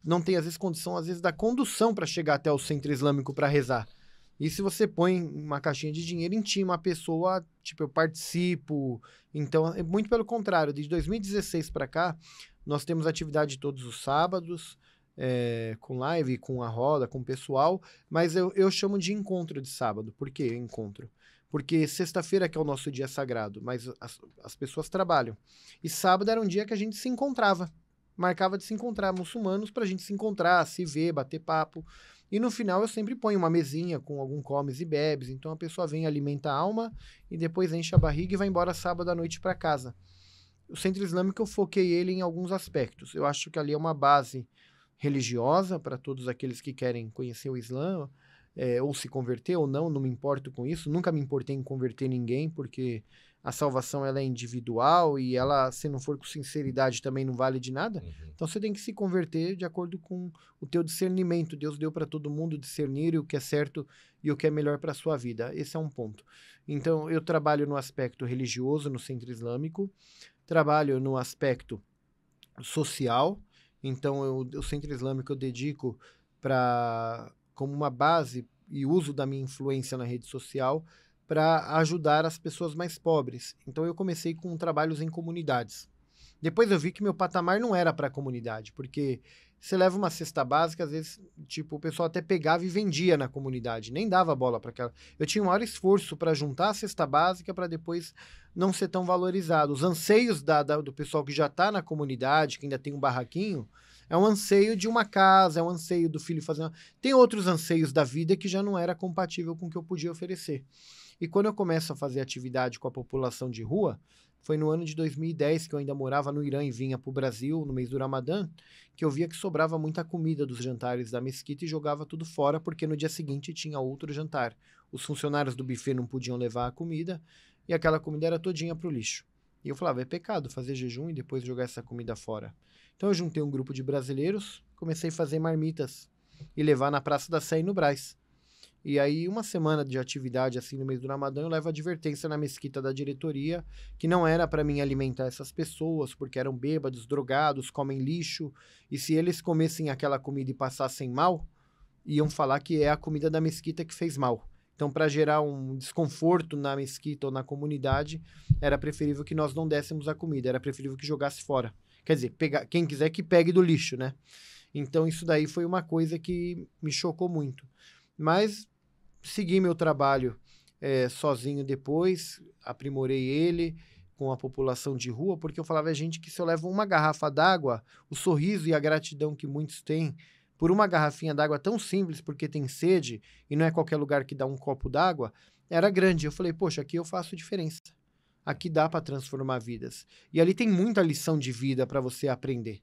não têm, às vezes, condição, às vezes, da condução para chegar até o Centro Islâmico para rezar. E se você põe uma caixinha de dinheiro, intima a pessoa, tipo, eu participo. Então, muito pelo contrário, de 2016 para cá, nós temos atividade todos os sábados, com live, com a roda, com o pessoal, mas eu chamo de encontro de sábado. Por que encontro? Porque sexta-feira que é o nosso dia sagrado, mas as pessoas trabalham. E sábado era um dia que a gente se encontrava, marcava de se encontrar, muçulmanos, para a gente se encontrar, se ver, bater papo. E no final eu sempre ponho uma mesinha com algum comes e bebes, então a pessoa vem, alimenta a alma e depois enche a barriga e vai embora sábado à noite para casa. O Centro Islâmico eu foquei ele em alguns aspectos. Eu acho que ali é uma base religiosa para todos aqueles que querem conhecer o Islã, ou se converter ou não me importo com isso. Nunca me importei em converter ninguém, porque a salvação ela é individual e ela, se não for com sinceridade, também não vale de nada. Então você tem que se converter de acordo com o teu discernimento. Deus deu para todo mundo discernir o que é certo e o que é melhor para a sua vida. Esse é um ponto. Então eu trabalho no aspecto religioso, no Centro Islâmico, trabalho no aspecto social. Então o Centro Islâmico eu dedico como uma base e uso da minha influência na rede social para ajudar as pessoas mais pobres. Então eu comecei com trabalhos em comunidades. Depois eu vi que meu patamar não era para a comunidade, porque você leva uma cesta básica, às vezes, tipo, o pessoal até pegava e vendia na comunidade, nem dava bola para aquela. Eu tinha um maior esforço para juntar a cesta básica para depois não ser tão valorizado. Os anseios do pessoal que já está na comunidade, que ainda tem um barraquinho, é um anseio de uma casa, é um anseio do filho fazer Tem outros anseios da vida que já não era compatível com o que eu podia oferecer. E quando eu começo a fazer atividade com a população de rua, foi no ano de 2010, que eu ainda morava no Irã e vinha para o Brasil, no mês do Ramadã, que eu via que sobrava muita comida dos jantares da mesquita e jogava tudo fora, porque no dia seguinte tinha outro jantar. Os funcionários do buffet não podiam levar a comida, e aquela comida era todinha para o lixo. E eu falava, é pecado fazer jejum e depois jogar essa comida fora. Então eu juntei um grupo de brasileiros, comecei a fazer marmitas e levar na Praça da Sé e no Brás. E aí, uma semana de atividade assim no mês do Ramadã, eu levo advertência na mesquita da diretoria que não era para mim alimentar essas pessoas, porque eram bêbados, drogados, comem lixo, e se eles comessem aquela comida e passassem mal, iam falar que é a comida da mesquita que fez mal. Então, para gerar um desconforto na mesquita ou na comunidade, era preferível que nós não dessemos a comida, era preferível que jogasse fora. Quer dizer, quem quiser que pegue do lixo, né? Então, isso daí foi uma coisa que me chocou muito. Mas segui meu trabalho sozinho depois, aprimorei ele com a população de rua, porque eu falava, gente, que se eu levo uma garrafa d'água, o sorriso e a gratidão que muitos têm por uma garrafinha d'água tão simples, porque tem sede, e não é qualquer lugar que dá um copo d'água, era grande. Eu falei, poxa, aqui eu faço diferença. Aqui dá para transformar vidas. E ali tem muita lição de vida para você aprender,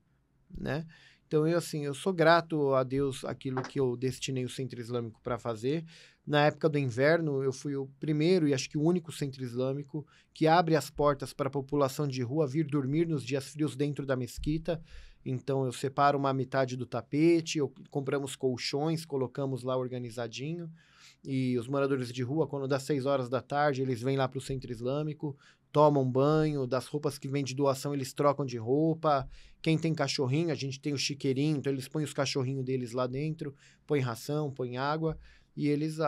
né? Então, eu sou grato a Deus aquilo que eu destinei o Centro Islâmico para fazer. Na época do inverno, eu fui o primeiro e acho que o único Centro Islâmico que abre as portas para a população de rua vir dormir nos dias frios dentro da mesquita. Então, eu separo uma metade do tapete, compramos colchões, colocamos lá organizadinho. E os moradores de rua, quando dá 6 horas da tarde, eles vêm lá para o Centro Islâmico, tomam banho, das roupas que vêm de doação eles trocam de roupa. Quem tem cachorrinho, a gente tem o chiqueirinho, então eles põem os cachorrinhos deles lá dentro, põem ração, põem água, e eles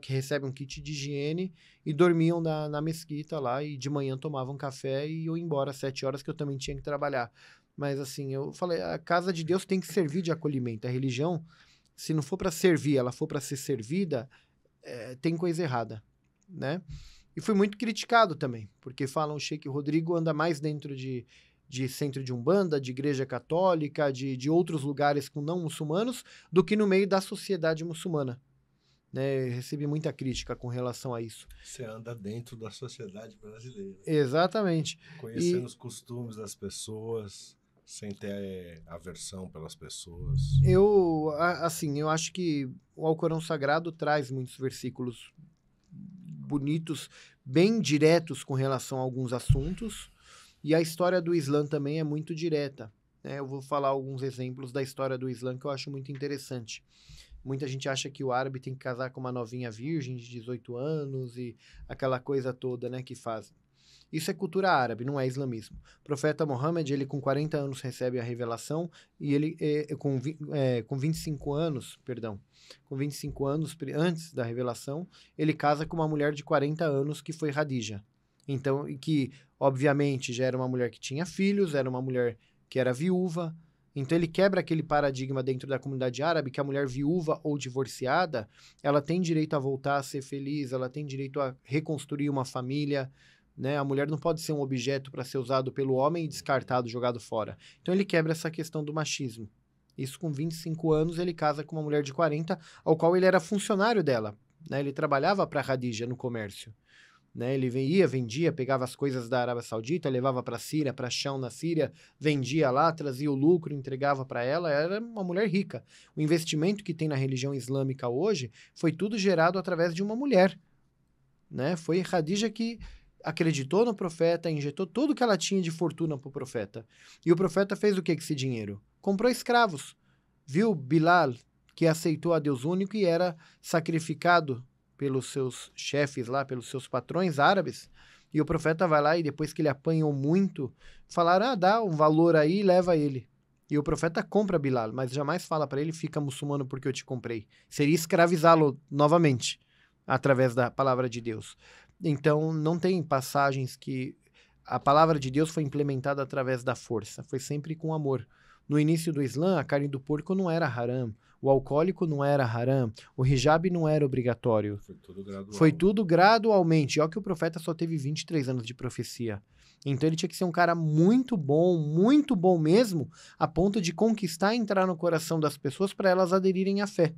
que recebem um kit de higiene e dormiam na mesquita lá, e de manhã tomavam café e iam embora às 7 horas, que eu também tinha que trabalhar. Mas assim, eu falei, a casa de Deus tem que servir de acolhimento. A religião, se não for para servir, ela for para ser servida, tem coisa errada, né? E fui muito criticado também, porque falam o Sheik Rodrigo anda mais dentro de centro de Umbanda, de igreja católica, de outros lugares com não muçulmanos, do que no meio da sociedade muçulmana. Né? Recebi muita crítica com relação a isso. Você anda dentro da sociedade brasileira. Exatamente. Conhecendo os costumes das pessoas, sem ter aversão pelas pessoas. Eu acho que o Alcorão Sagrado traz muitos versículos bonitos, bem diretos com relação a alguns assuntos, e a história do Islã também é muito direta, né? Eu vou falar alguns exemplos da história do Islã que eu acho muito interessante. Muita gente acha que o árabe tem que casar com uma novinha virgem de 18 anos e aquela coisa toda, né, que fazem. Isso é cultura árabe, não é islamismo. O profeta Muhammad, ele com 40 anos recebe a revelação e ele com 25 anos antes da revelação, ele casa com uma mulher de 40 anos que foi Khadija. Então, que obviamente já era uma mulher que tinha filhos, era uma mulher que era viúva. Então ele quebra aquele paradigma dentro da comunidade árabe que a mulher viúva ou divorciada, ela tem direito a voltar a ser feliz, ela tem direito a reconstruir uma família, né? A mulher não pode ser um objeto para ser usado pelo homem e descartado, jogado fora. Então ele quebra essa questão do machismo. Isso com 25 anos ele casa com uma mulher de 40, ao qual ele era funcionário dela, né? Ele trabalhava para Khadija no comércio, né? Ele ia, vendia, pegava as coisas da Arábia Saudita, levava para a Síria, para chão na Síria, vendia lá, trazia o lucro, entregava para ela, era uma mulher rica. O investimento que tem na religião islâmica hoje foi tudo gerado através de uma mulher, né? Foi Khadija que acreditou no profeta, injetou tudo que ela tinha de fortuna para o profeta. E o profeta fez o que com esse dinheiro? Comprou escravos. Viu Bilal, que aceitou a Deus único e era sacrificado pelos seus chefes lá, pelos seus patrões árabes, e o profeta vai lá e depois que ele apanhou muito, falaram, dá um valor aí e leva ele. E o profeta compra Bilal, mas jamais fala para ele, fica muçulmano porque eu te comprei. Seria escravizá-lo novamente, através da palavra de Deus. Então, não tem passagens que a palavra de Deus foi implementada através da força, foi sempre com amor. No início do Islã, a carne do porco não era haram, o alcoólico não era haram, o hijab não era obrigatório. Foi tudo gradualmente. Olha que o profeta só teve 23 anos de profecia. Então ele tinha que ser um cara muito bom mesmo, a ponto de conquistar e entrar no coração das pessoas para elas aderirem à fé.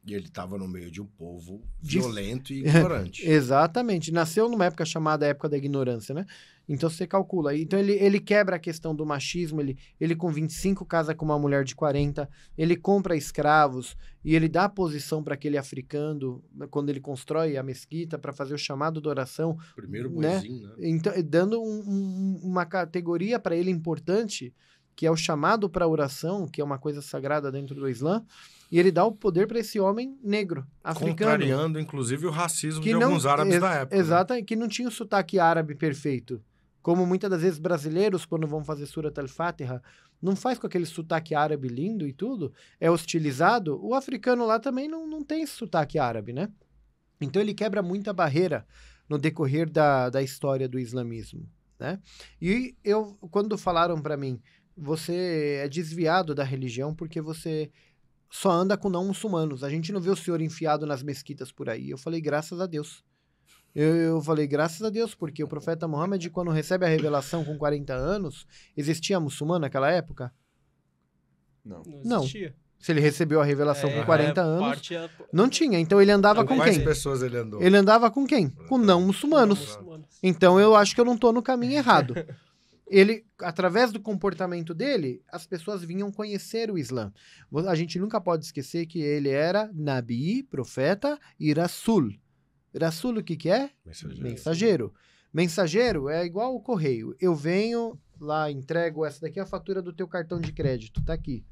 E ele estava no meio de um povo violento e ignorante. Exatamente. Nasceu numa época chamada época da ignorância, né? Então você calcula. Então ele quebra a questão do machismo, ele com 25 casa com uma mulher de 40, ele compra escravos e ele dá posição para aquele africano quando ele constrói a mesquita para fazer o chamado de oração. Primeiro boizinho, né? Então, dando uma categoria para ele importante, que é o chamado para oração, que é uma coisa sagrada dentro do Islã. E ele dá o poder para esse homem negro, africano. Contrariando, inclusive, o racismo de alguns árabes da época. Exato, né? Que não tinha o sotaque árabe perfeito. Como muitas das vezes brasileiros, quando vão fazer Surat al-Fatiha, não faz com aquele sotaque árabe lindo e tudo, é hostilizado. O africano lá também não tem esse sotaque árabe, né? Então ele quebra muita barreira no decorrer da história do islamismo, né? E quando falaram para mim, você é desviado da religião porque você só anda com não muçulmanos. A gente não vê o senhor enfiado nas mesquitas por aí. Eu falei, graças a Deus. Eu falei, graças a Deus, porque o profeta Muhammad, quando recebe a revelação com 40 anos, existia muçulmano naquela época? Não existia. Se ele recebeu a revelação com 40 anos, não tinha. Então ele andava com quem? Quais pessoas ele andou? Ele andava com quem? Com não muçulmanos. Então eu acho que eu não estou no caminho errado. Ele, através do comportamento dele, as pessoas vinham conhecer o Islã. A gente nunca pode esquecer que ele era Nabi, profeta, e Rasul. Rasul o que é? Mensageiro. Mensageiro é igual o correio. Eu venho lá, entrego, essa daqui é a fatura do teu cartão de crédito, tá aqui.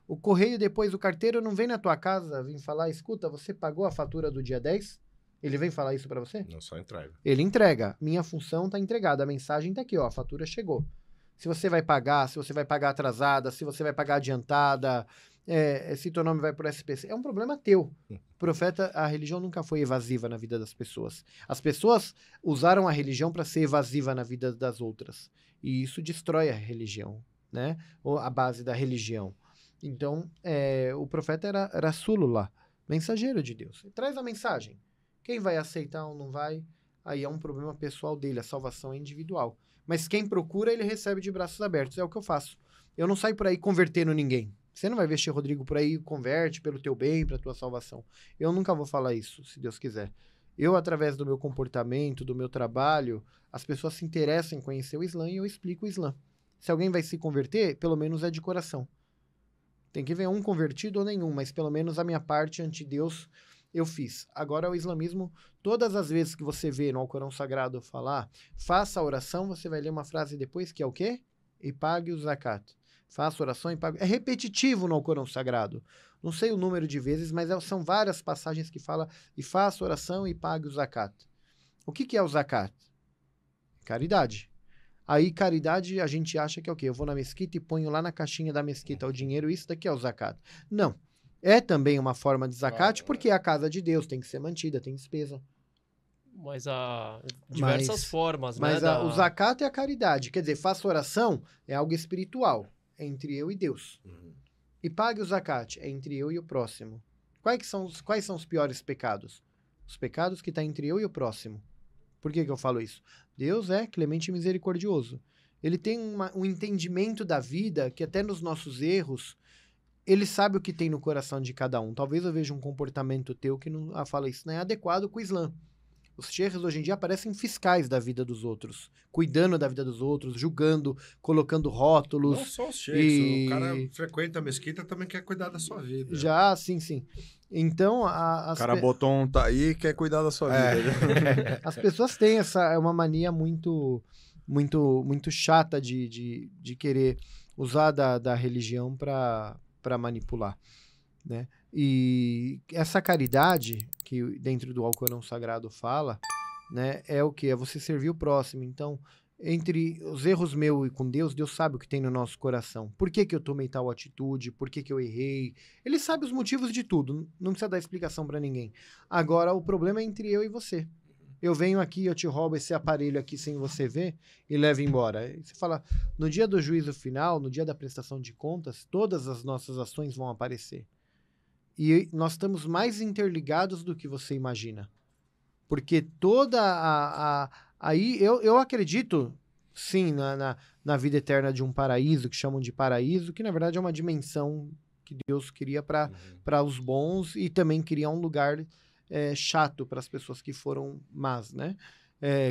O correio, depois o carteiro não vem na tua casa, vem falar, escuta, você pagou a fatura do dia 10? Ele vem falar isso pra você? Não, só entrega. Ele entrega. Minha função tá entregada. A mensagem tá aqui, ó. A fatura chegou. Se você vai pagar, se você vai pagar atrasada, se você vai pagar adiantada, se teu nome vai pro SPC, é um problema teu. Profeta, a religião nunca foi evasiva na vida das pessoas. As pessoas usaram a religião para ser evasiva na vida das outras. E isso destrói a religião, né? Ou a base da religião. Então, o profeta era Rasulullah, mensageiro de Deus. Ele traz a mensagem. Quem vai aceitar ou não vai, aí é um problema pessoal dele, a salvação é individual. Mas quem procura, ele recebe de braços abertos, é o que eu faço. Eu não saio por aí convertendo ninguém. Você não vai ver Sheikh Rodrigo por aí, converte pelo teu bem, para tua salvação. Eu nunca vou falar isso, se Deus quiser. Eu, através do meu comportamento, do meu trabalho, as pessoas se interessam em conhecer o Islã e eu explico o Islã. Se alguém vai se converter, pelo menos é de coração. Tem que ver um convertido ou nenhum, mas pelo menos a minha parte ante Deus eu fiz. Agora o islamismo, todas as vezes que você vê no Alcorão Sagrado falar, faça a oração, você vai ler uma frase depois que é o quê? E pague o zakat. Faça oração e pague. É repetitivo no Alcorão Sagrado. Não sei o número de vezes, mas são várias passagens que fala e faça oração e pague o zakat. O que é o zakat? Caridade. Aí, caridade, a gente acha que é o quê? Eu vou na mesquita e ponho lá na caixinha da mesquita o dinheiro, isso daqui é o zakat. Não. É também uma forma de zakat, porque é a casa de Deus, tem que ser mantida, tem despesa. Mas há diversas formas, mas né? O zakat é a caridade. Quer dizer, faça oração é algo espiritual, é entre eu e Deus. E pague o zakat, é entre eu e o próximo. Quais são os piores pecados? Os pecados que estão entre eu e o próximo. Por que eu falo isso? Deus é clemente e misericordioso. Ele tem um entendimento da vida que até nos nossos erros, ele sabe o que tem no coração de cada um. Talvez eu veja um comportamento teu que não fala isso não é adequado com o Islã. Os sheikhs hoje em dia parecem fiscais da vida dos outros, cuidando da vida dos outros, julgando, colocando rótulos. Não só os sheiks, o cara frequenta a mesquita também quer cuidar da sua vida. Já, sim. Então, O cara botou um tá aí e quer cuidar da sua vida. as pessoas têm uma mania muito chata de querer usar da religião para manipular, né? E essa caridade que dentro do Alcorão Sagrado fala, né, é o que? É você servir o próximo. Então, entre os erros meus e com Deus, Deus sabe o que tem no nosso coração. Por que eu tomei tal atitude? Por que eu errei? Ele sabe os motivos de tudo. Não precisa dar explicação para ninguém. Agora, o problema é entre eu e você. Eu venho aqui, eu te roubo esse aparelho aqui sem você ver e levo embora. E você fala, no dia do juízo final, no dia da prestação de contas, todas as nossas ações vão aparecer. E nós estamos mais interligados do que você imagina. Porque toda aí eu acredito, sim, na vida eterna de um paraíso, que chamam de paraíso, que na verdade é uma dimensão que Deus queria para os bons e também queria um lugar chato para as pessoas que foram más, né?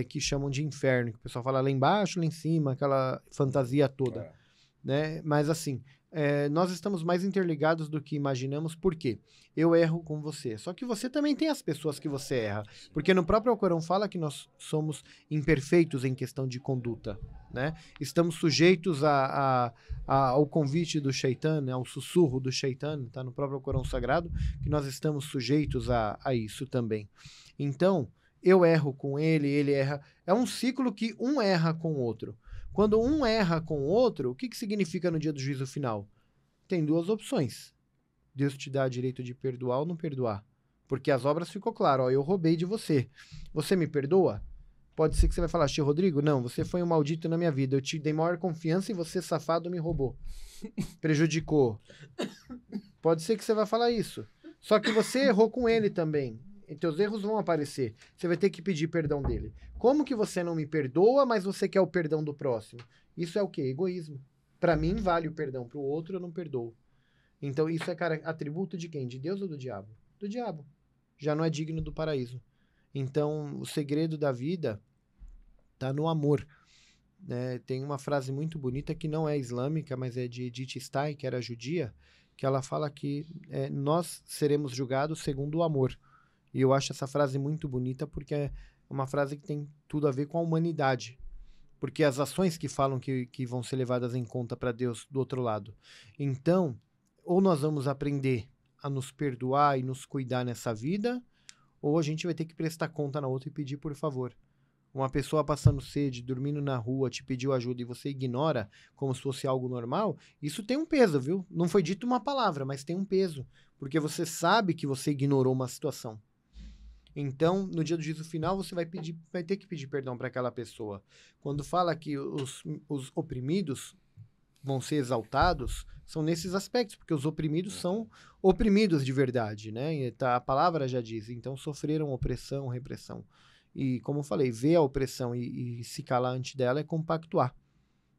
Que chamam de inferno, que o pessoal fala lá embaixo, lá em cima, aquela fantasia toda, né? Mas assim, nós estamos mais interligados do que imaginamos, por quê? Eu erro com você, só que você também tem as pessoas que você erra, porque no próprio Alcorão fala que nós somos imperfeitos em questão de conduta, né? Estamos sujeitos ao convite do Shaitan, ao sussurro do Shaitan, tá no próprio Alcorão Sagrado, que nós estamos sujeitos a isso também. Então, eu erro com ele erra, é um ciclo que um erra com o outro. Quando um erra com o outro, o que significa no dia do juízo final? Tem duas opções. Deus te dá direito de perdoar ou não perdoar. Porque as obras ficou claro, ó, eu roubei de você. Você me perdoa? Pode ser que você vai falar, Sheikh Rodrigo, não, você foi um maldito na minha vida. Eu te dei maior confiança e você, safado, me roubou. Prejudicou. Pode ser que você vai falar isso. Só que você errou com ele também. E teus erros vão aparecer. Você vai ter que pedir perdão dele. Como que você não me perdoa, mas você quer o perdão do próximo? Isso é o quê? Egoísmo. Para mim, vale o perdão. Para o outro, eu não perdoo. Então, isso é atributo de quem? De Deus ou do diabo? Do diabo. Já não é digno do paraíso. Então, o segredo da vida está no amor. Né? Tem uma frase muito bonita que não é islâmica, mas é de Edith Stein, que era judia, que ela fala que nós seremos julgados segundo o amor. E eu acho essa frase muito bonita porque é uma frase que tem tudo a ver com a humanidade. Porque as ações que falam que vão ser levadas em conta para Deus do outro lado. Então, ou nós vamos aprender a nos perdoar e nos cuidar nessa vida, ou a gente vai ter que prestar conta na outra e pedir por favor. Uma pessoa passando sede, dormindo na rua, te pediu ajuda e você ignora como se fosse algo normal, isso tem um peso, viu? Não foi dito uma palavra, mas tem um peso. Porque você sabe que você ignorou uma situação. Então, no dia do juízo final, você vai ter que pedir perdão para aquela pessoa. Quando fala que os oprimidos vão ser exaltados, são nesses aspectos, porque os oprimidos são oprimidos de verdade, né? E a palavra já diz, então sofreram opressão, repressão. E, como eu falei, ver a opressão e se calar ante dela é compactuar.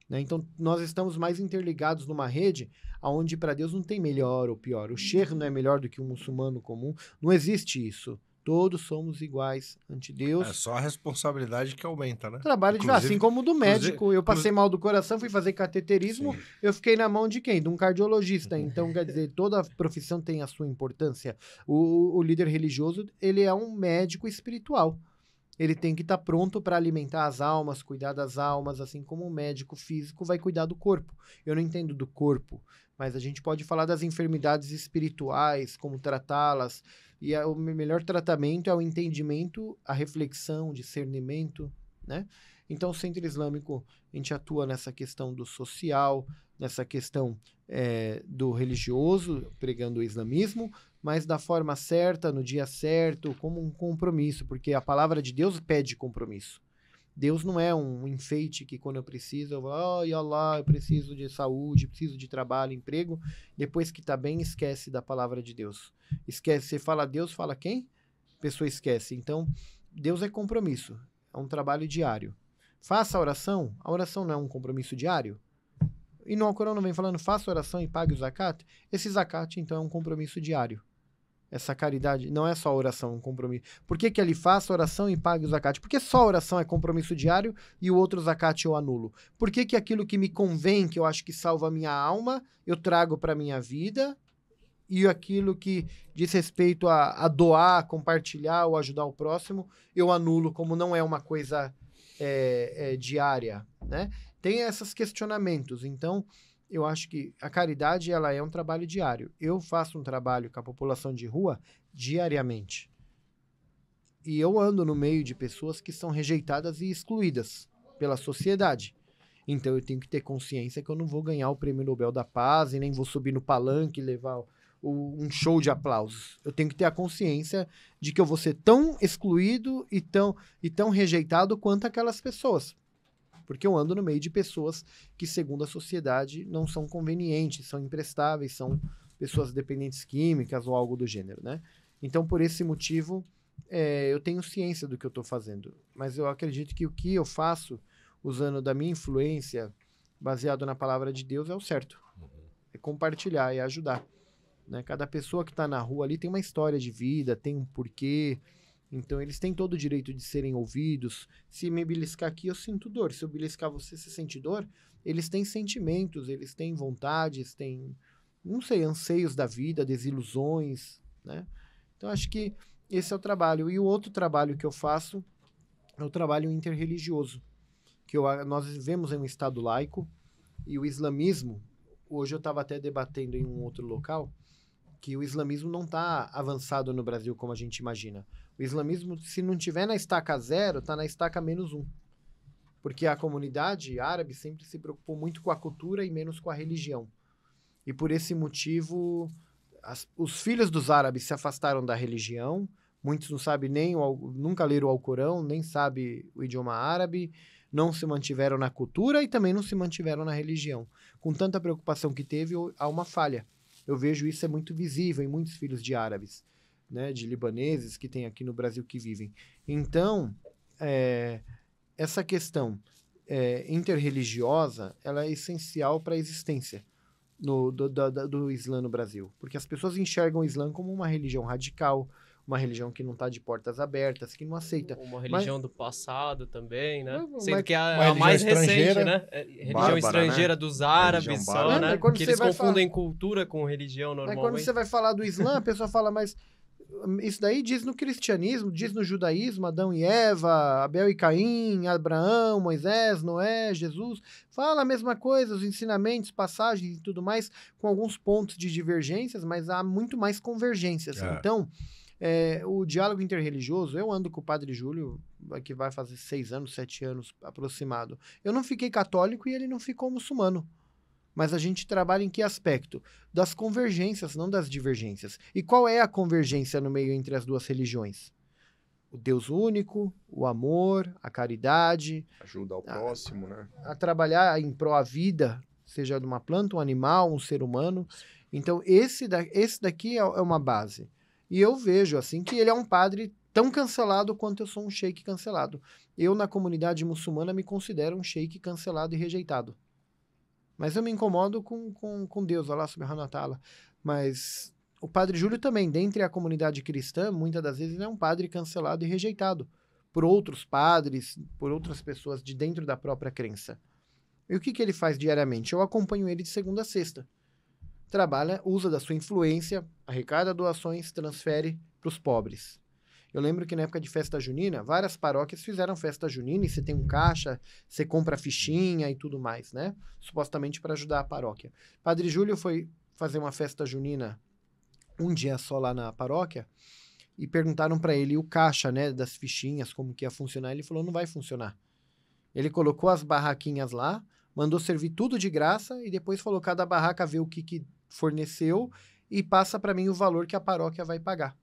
Né? Então, nós estamos mais interligados numa rede onde para Deus não tem melhor ou pior. O sheikh não é melhor do que um muçulmano comum. Não existe isso. Todos somos iguais ante Deus. É só a responsabilidade que aumenta, né? Trabalho de assim como do médico. Eu passei mal do coração, fui fazer cateterismo, eu fiquei na mão de quem? De um cardiologista. Então, quer dizer, toda profissão tem a sua importância. O líder religioso, ele é um médico espiritual. Ele tem que estar pronto para alimentar as almas, cuidar das almas, assim como um médico físico vai cuidar do corpo. Eu não entendo do corpo, mas a gente pode falar das enfermidades espirituais, como tratá-las. E o melhor tratamento é o entendimento, a reflexão, o discernimento, né? Então, o Centro Islâmico, a gente atua nessa questão do social, nessa questão do religioso, pregando o islamismo, mas da forma certa, no dia certo, como um compromisso, porque a palavra de Deus pede compromisso. Deus não é um enfeite que quando eu preciso, eu vou, oh, Allah, eu preciso de saúde, preciso de trabalho, emprego. Depois que tá bem, esquece da palavra de Deus. Esquece, você fala Deus, fala quem? A pessoa esquece. Então, Deus é compromisso, é um trabalho diário. Faça a oração não é um compromisso diário? E no Alcorão não vem falando, faça oração e pague o zakat? Esse zakat, então, é um compromisso diário. essa caridade, não é só oração, um compromisso. Por que que ele faça oração e pague o zakat? Porque só oração é compromisso diário e o outro zakat eu anulo. Por que que aquilo que me convém, que eu acho que salva a minha alma, eu trago para a minha vida, e aquilo que diz respeito a doar, compartilhar ou ajudar o próximo, eu anulo, como não é uma coisa diária, né? Tem esses questionamentos. Então, eu acho que a caridade, ela é um trabalho diário. Eu faço um trabalho com a população de rua diariamente. E eu ando no meio de pessoas que são rejeitadas e excluídas pela sociedade. Então, eu tenho que ter consciência que eu não vou ganhar o Prêmio Nobel da Paz e nem vou subir no palanque e levar um show de aplausos. Eu tenho que ter a consciência de que eu vou ser tão excluído e tão rejeitado quanto aquelas pessoas. Porque eu ando no meio de pessoas que, segundo a sociedade, não são convenientes, são imprestáveis, são pessoas dependentes químicas ou algo do gênero, né? Então, por esse motivo, eu tenho ciência do que eu estou fazendo. Mas eu acredito que o que eu faço, usando da minha influência, baseado na palavra de Deus, é o certo. É compartilhar, é ajudar. Né? Cada pessoa que está na rua ali tem uma história de vida, tem um porquê. Então, eles têm todo o direito de serem ouvidos. Se me beliscar aqui, eu sinto dor. Se eu beliscar você, você sente dor? Eles têm sentimentos, eles têm vontades, têm, não sei, anseios da vida, desilusões, né? Então, acho que esse é o trabalho. E o outro trabalho que eu faço é o trabalho interreligioso. Nós vivemos em um estado laico e o islamismo, hoje eu estava até debatendo em um outro local, que o islamismo não está avançado no Brasil como a gente imagina. O islamismo, se não tiver na estaca 0, está na estaca -1. Porque a comunidade árabe sempre se preocupou muito com a cultura e menos com a religião. E por esse motivo, os filhos dos árabes se afastaram da religião. Muitos não sabem nunca leram o Alcorão, nem sabem o idioma árabe, não se mantiveram na cultura e também não se mantiveram na religião. Com tanta preocupação que teve, há uma falha. Eu vejo isso é muito visível em muitos filhos de árabes, né, de libaneses que tem aqui no Brasil que vivem. Então, essa questão interreligiosa, ela é essencial para a existência do Islã no Brasil. Porque as pessoas enxergam o Islã como uma religião radical, uma religião que não está de portas abertas, que não aceita. Uma religião do passado também, né? Mas- Sendo que é uma a mais religião recente, estrangeira, né? Religião bárbara, estrangeira né? dos árabes Religião só, bárbara. né? Mas quando Que você eles vai confundem cultura com religião Mas normalmente. quando você vai falar do Islã, a pessoa fala, mas isso daí diz no cristianismo, diz no judaísmo, Adão e Eva, Abel e Caim, Abraão, Moisés, Noé, Jesus. Fala a mesma coisa, os ensinamentos, passagens e tudo mais, com alguns pontos de divergências, mas há muito mais convergências. Então, o diálogo interreligioso, eu ando com o Padre Júlio, que vai fazer 6 anos, 7 anos aproximado. Eu não fiquei católico e ele não ficou muçulmano. Mas a gente trabalha em que aspecto? Das convergências, não das divergências. E qual é a convergência no meio entre as duas religiões? O Deus único, o amor, a caridade. Ajuda ao próximo, né? A trabalhar em prol da vida, seja de uma planta, um animal, um ser humano. Então, esse daqui é uma base. E eu vejo, assim, que ele é um padre tão cancelado quanto eu sou um sheik cancelado. Eu, na comunidade muçulmana, me considero um sheik cancelado e rejeitado. Mas eu me incomodo com Deus, Allah subhanahu wa ta'ala. Mas o Padre Júlio também, dentre a comunidade cristã, muitas das vezes ele é um padre cancelado e rejeitado por outros padres, por outras pessoas de dentro da própria crença. E o que ele faz diariamente? Eu acompanho ele de segunda a sexta. Trabalha, usa da sua influência, arrecada doações, transfere para os pobres. Eu lembro que na época de festa junina, várias paróquias fizeram festa junina e você tem um caixa, você compra fichinha e tudo mais, né? Supostamente para ajudar a paróquia. Padre Júlio foi fazer uma festa junina um dia só lá na paróquia e perguntaram para ele o caixa, né, das fichinhas, como que ia funcionar. Ele falou, não vai funcionar. Ele colocou as barraquinhas lá, mandou servir tudo de graça e depois falou, cada barraca vê o que forneceu e passa para mim o valor que a paróquia vai pagar.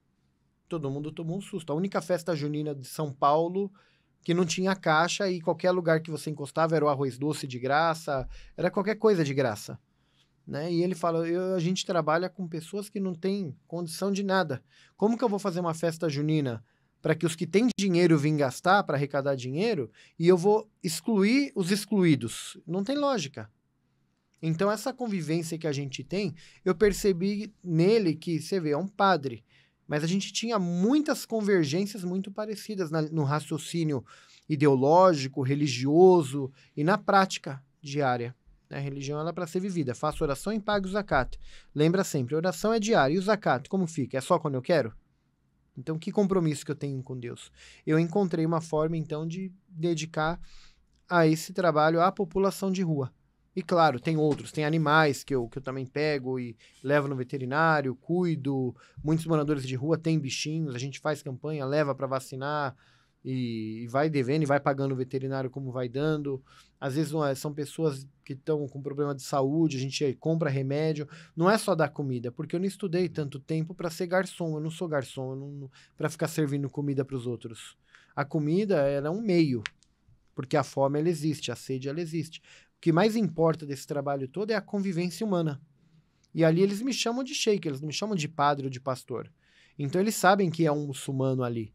Todo mundo tomou um susto. A única festa junina de São Paulo que não tinha caixa e qualquer lugar que você encostava era o arroz doce de graça, era qualquer coisa de graça. Né? E ele fala, a gente trabalha com pessoas que não têm condição de nada. Como que eu vou fazer uma festa junina para que os que têm dinheiro vêm gastar para arrecadar dinheiro e eu vou excluir os excluídos? Não tem lógica. Então, essa convivência que a gente tem, eu percebi nele que, você vê, é um padre mas a gente tinha muitas convergências muito parecidas no raciocínio ideológico, religioso e na prática diária. A religião ela é para ser vivida. Faça oração e pague o zakat. Lembra sempre, a oração é diária. E o zakat, como fica? É só quando eu quero? Então, que compromisso que eu tenho com Deus? Eu encontrei uma forma, então, de dedicar a esse trabalho à população de rua. E, claro, tem outros. Tem animais que eu também pego e levo no veterinário, cuido. Muitos moradores de rua têm bichinhos. A gente faz campanha, leva para vacinar e vai devendo e vai pagando o veterinário como vai dando. Às vezes são pessoas que estão com problema de saúde, a gente compra remédio. Não é só dar comida, porque eu não estudei tanto tempo para ser garçom. Eu não sou garçom para ficar servindo comida para os outros. A comida ela é um meio, porque a fome ela existe, a sede ela existe. O que mais importa desse trabalho todo é a convivência humana. E ali eles me chamam de sheik, eles não me chamam de padre ou de pastor. Então eles sabem que é um muçulmano ali,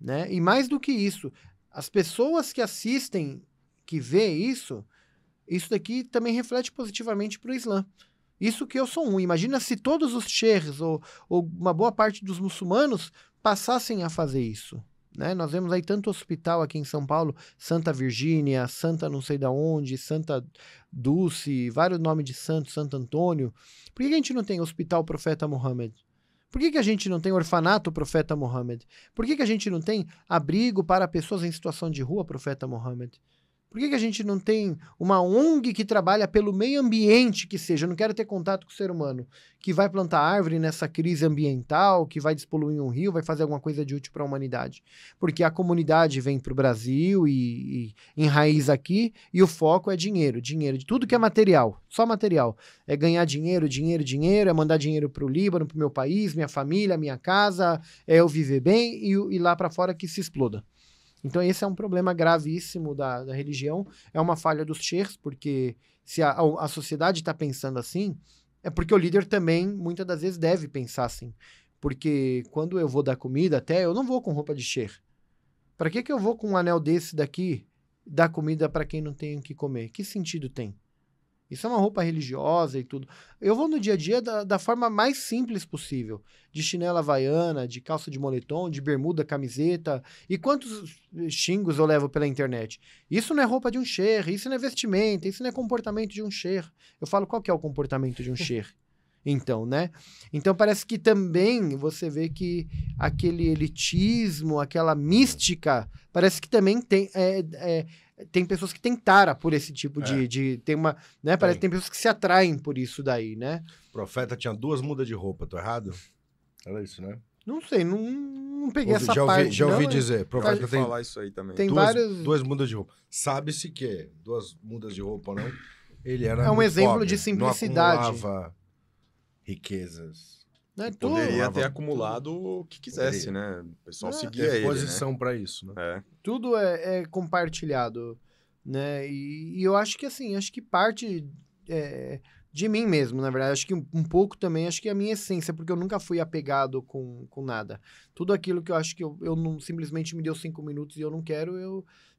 né? E mais do que isso, as pessoas que assistem, que vê isso daqui também reflete positivamente para o Islã. Isso que eu sou um. Imagina se todos os sheikhs ou uma boa parte dos muçulmanos passassem a fazer isso. Né? Nós vemos aí tanto hospital aqui em São Paulo, Santa Virgínia, Santa não sei da onde, Santa Dulce, vários nomes de santo, Santo Antônio. Por que a gente não tem Hospital Profeta Muhammad? Por que a gente não tem Orfanato Profeta Muhammad? Por que a gente não tem abrigo para pessoas em situação de rua Profeta Muhammad? Por que a gente não tem uma ONG que trabalha pelo meio ambiente que seja? Eu não quero ter contato com o ser humano, que vai plantar árvore nessa crise ambiental, que vai despoluir um rio, vai fazer alguma coisa de útil para a humanidade. Porque a comunidade vem para o Brasil e enraiza aqui e o foco é dinheiro, dinheiro, de tudo que é material, só material. É ganhar dinheiro, dinheiro, dinheiro, é mandar dinheiro para o Líbano, para o meu país, minha família, minha casa, é eu viver bem e lá para fora que se exploda. Então esse é um problema gravíssimo da religião, é uma falha dos sheikhs, porque se a sociedade está pensando assim, é porque o líder também, muitas das vezes, deve pensar assim. Porque quando eu vou dar comida, até eu não vou com roupa de sheikh. Para que eu vou com um anel desse daqui, dar comida para quem não tem o que comer? Que sentido tem? Isso é uma roupa religiosa e tudo. Eu vou no dia a dia da forma mais simples possível. De chinela havaiana, de calça de moletom, de bermuda, camiseta. E quantos xingos eu levo pela internet? Isso não é roupa de um sheikh, isso não é vestimenta, isso não é comportamento de um sheikh. Eu falo, qual que é o comportamento de um sheikh? Então, né? Então parece que também você vê que aquele elitismo, aquela mística, parece que também tem pessoas que têm tara por esse tipo de tem uma, né? Parece que tem pessoas que se atraem por isso daí, né? O profeta tinha 2 mudas de roupa, tô errado? Era isso, né? Não sei, não peguei essa parte. Já ouvi dizer, profeta tem falar isso aí também. Tem 2 mudas de roupa. Sabe-se que 2 mudas de roupa ou não, ele era um exemplo pobre, de simplicidade. Não acumulava riquezas. Né? Poderia ter acumulado o que quisesse, né? O pessoal seguia ele, posição para isso, né? Tudo é compartilhado, né? E eu acho que assim, acho que parte de mim mesmo, na verdade. Acho que um pouco também, acho que é a minha essência, porque eu nunca fui apegado com nada. Tudo aquilo que eu acho que eu não simplesmente me deu 5 minutos e eu não quero,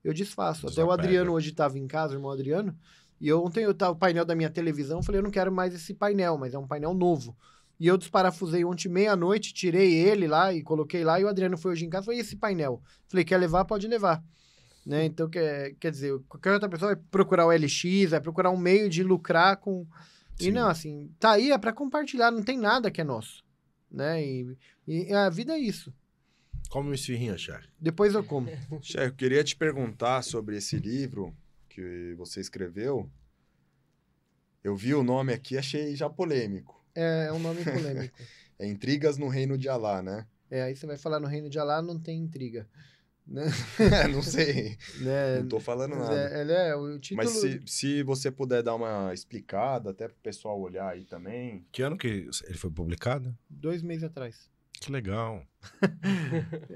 eu desfaço. Até o Adriano hoje estava em casa, o irmão Adriano, e ontem eu tava o painel da minha televisão, falei, eu não quero mais esse painel, mas é um painel novo. E eu desparafusei ontem meia-noite, tirei ele lá e coloquei lá, e o Adriano foi hoje em casa e falou, e esse painel? Falei, quer levar? Pode levar. Né? Então, quer dizer, qualquer outra pessoa vai procurar o LX, vai procurar um meio de lucrar com... Sim. E não, assim, tá aí, é pra compartilhar, não tem nada que é nosso. Né? E a vida é isso. Come uma esfirrinha, chefe. Depois eu como. Chefe, eu queria te perguntar sobre esse livro que você escreveu. Eu vi o nome aqui, achei já polêmico. É um nome polêmico. É Intrigas no Reino de Alá, né? Aí você vai falar no Reino de Alá, não tem intriga. Né? Não sei. Né? Não tô falando nada. O título... Mas se você puder dar uma explicada, até pro pessoal olhar aí também. Que ano que ele foi publicado? 2 meses atrás. Que legal.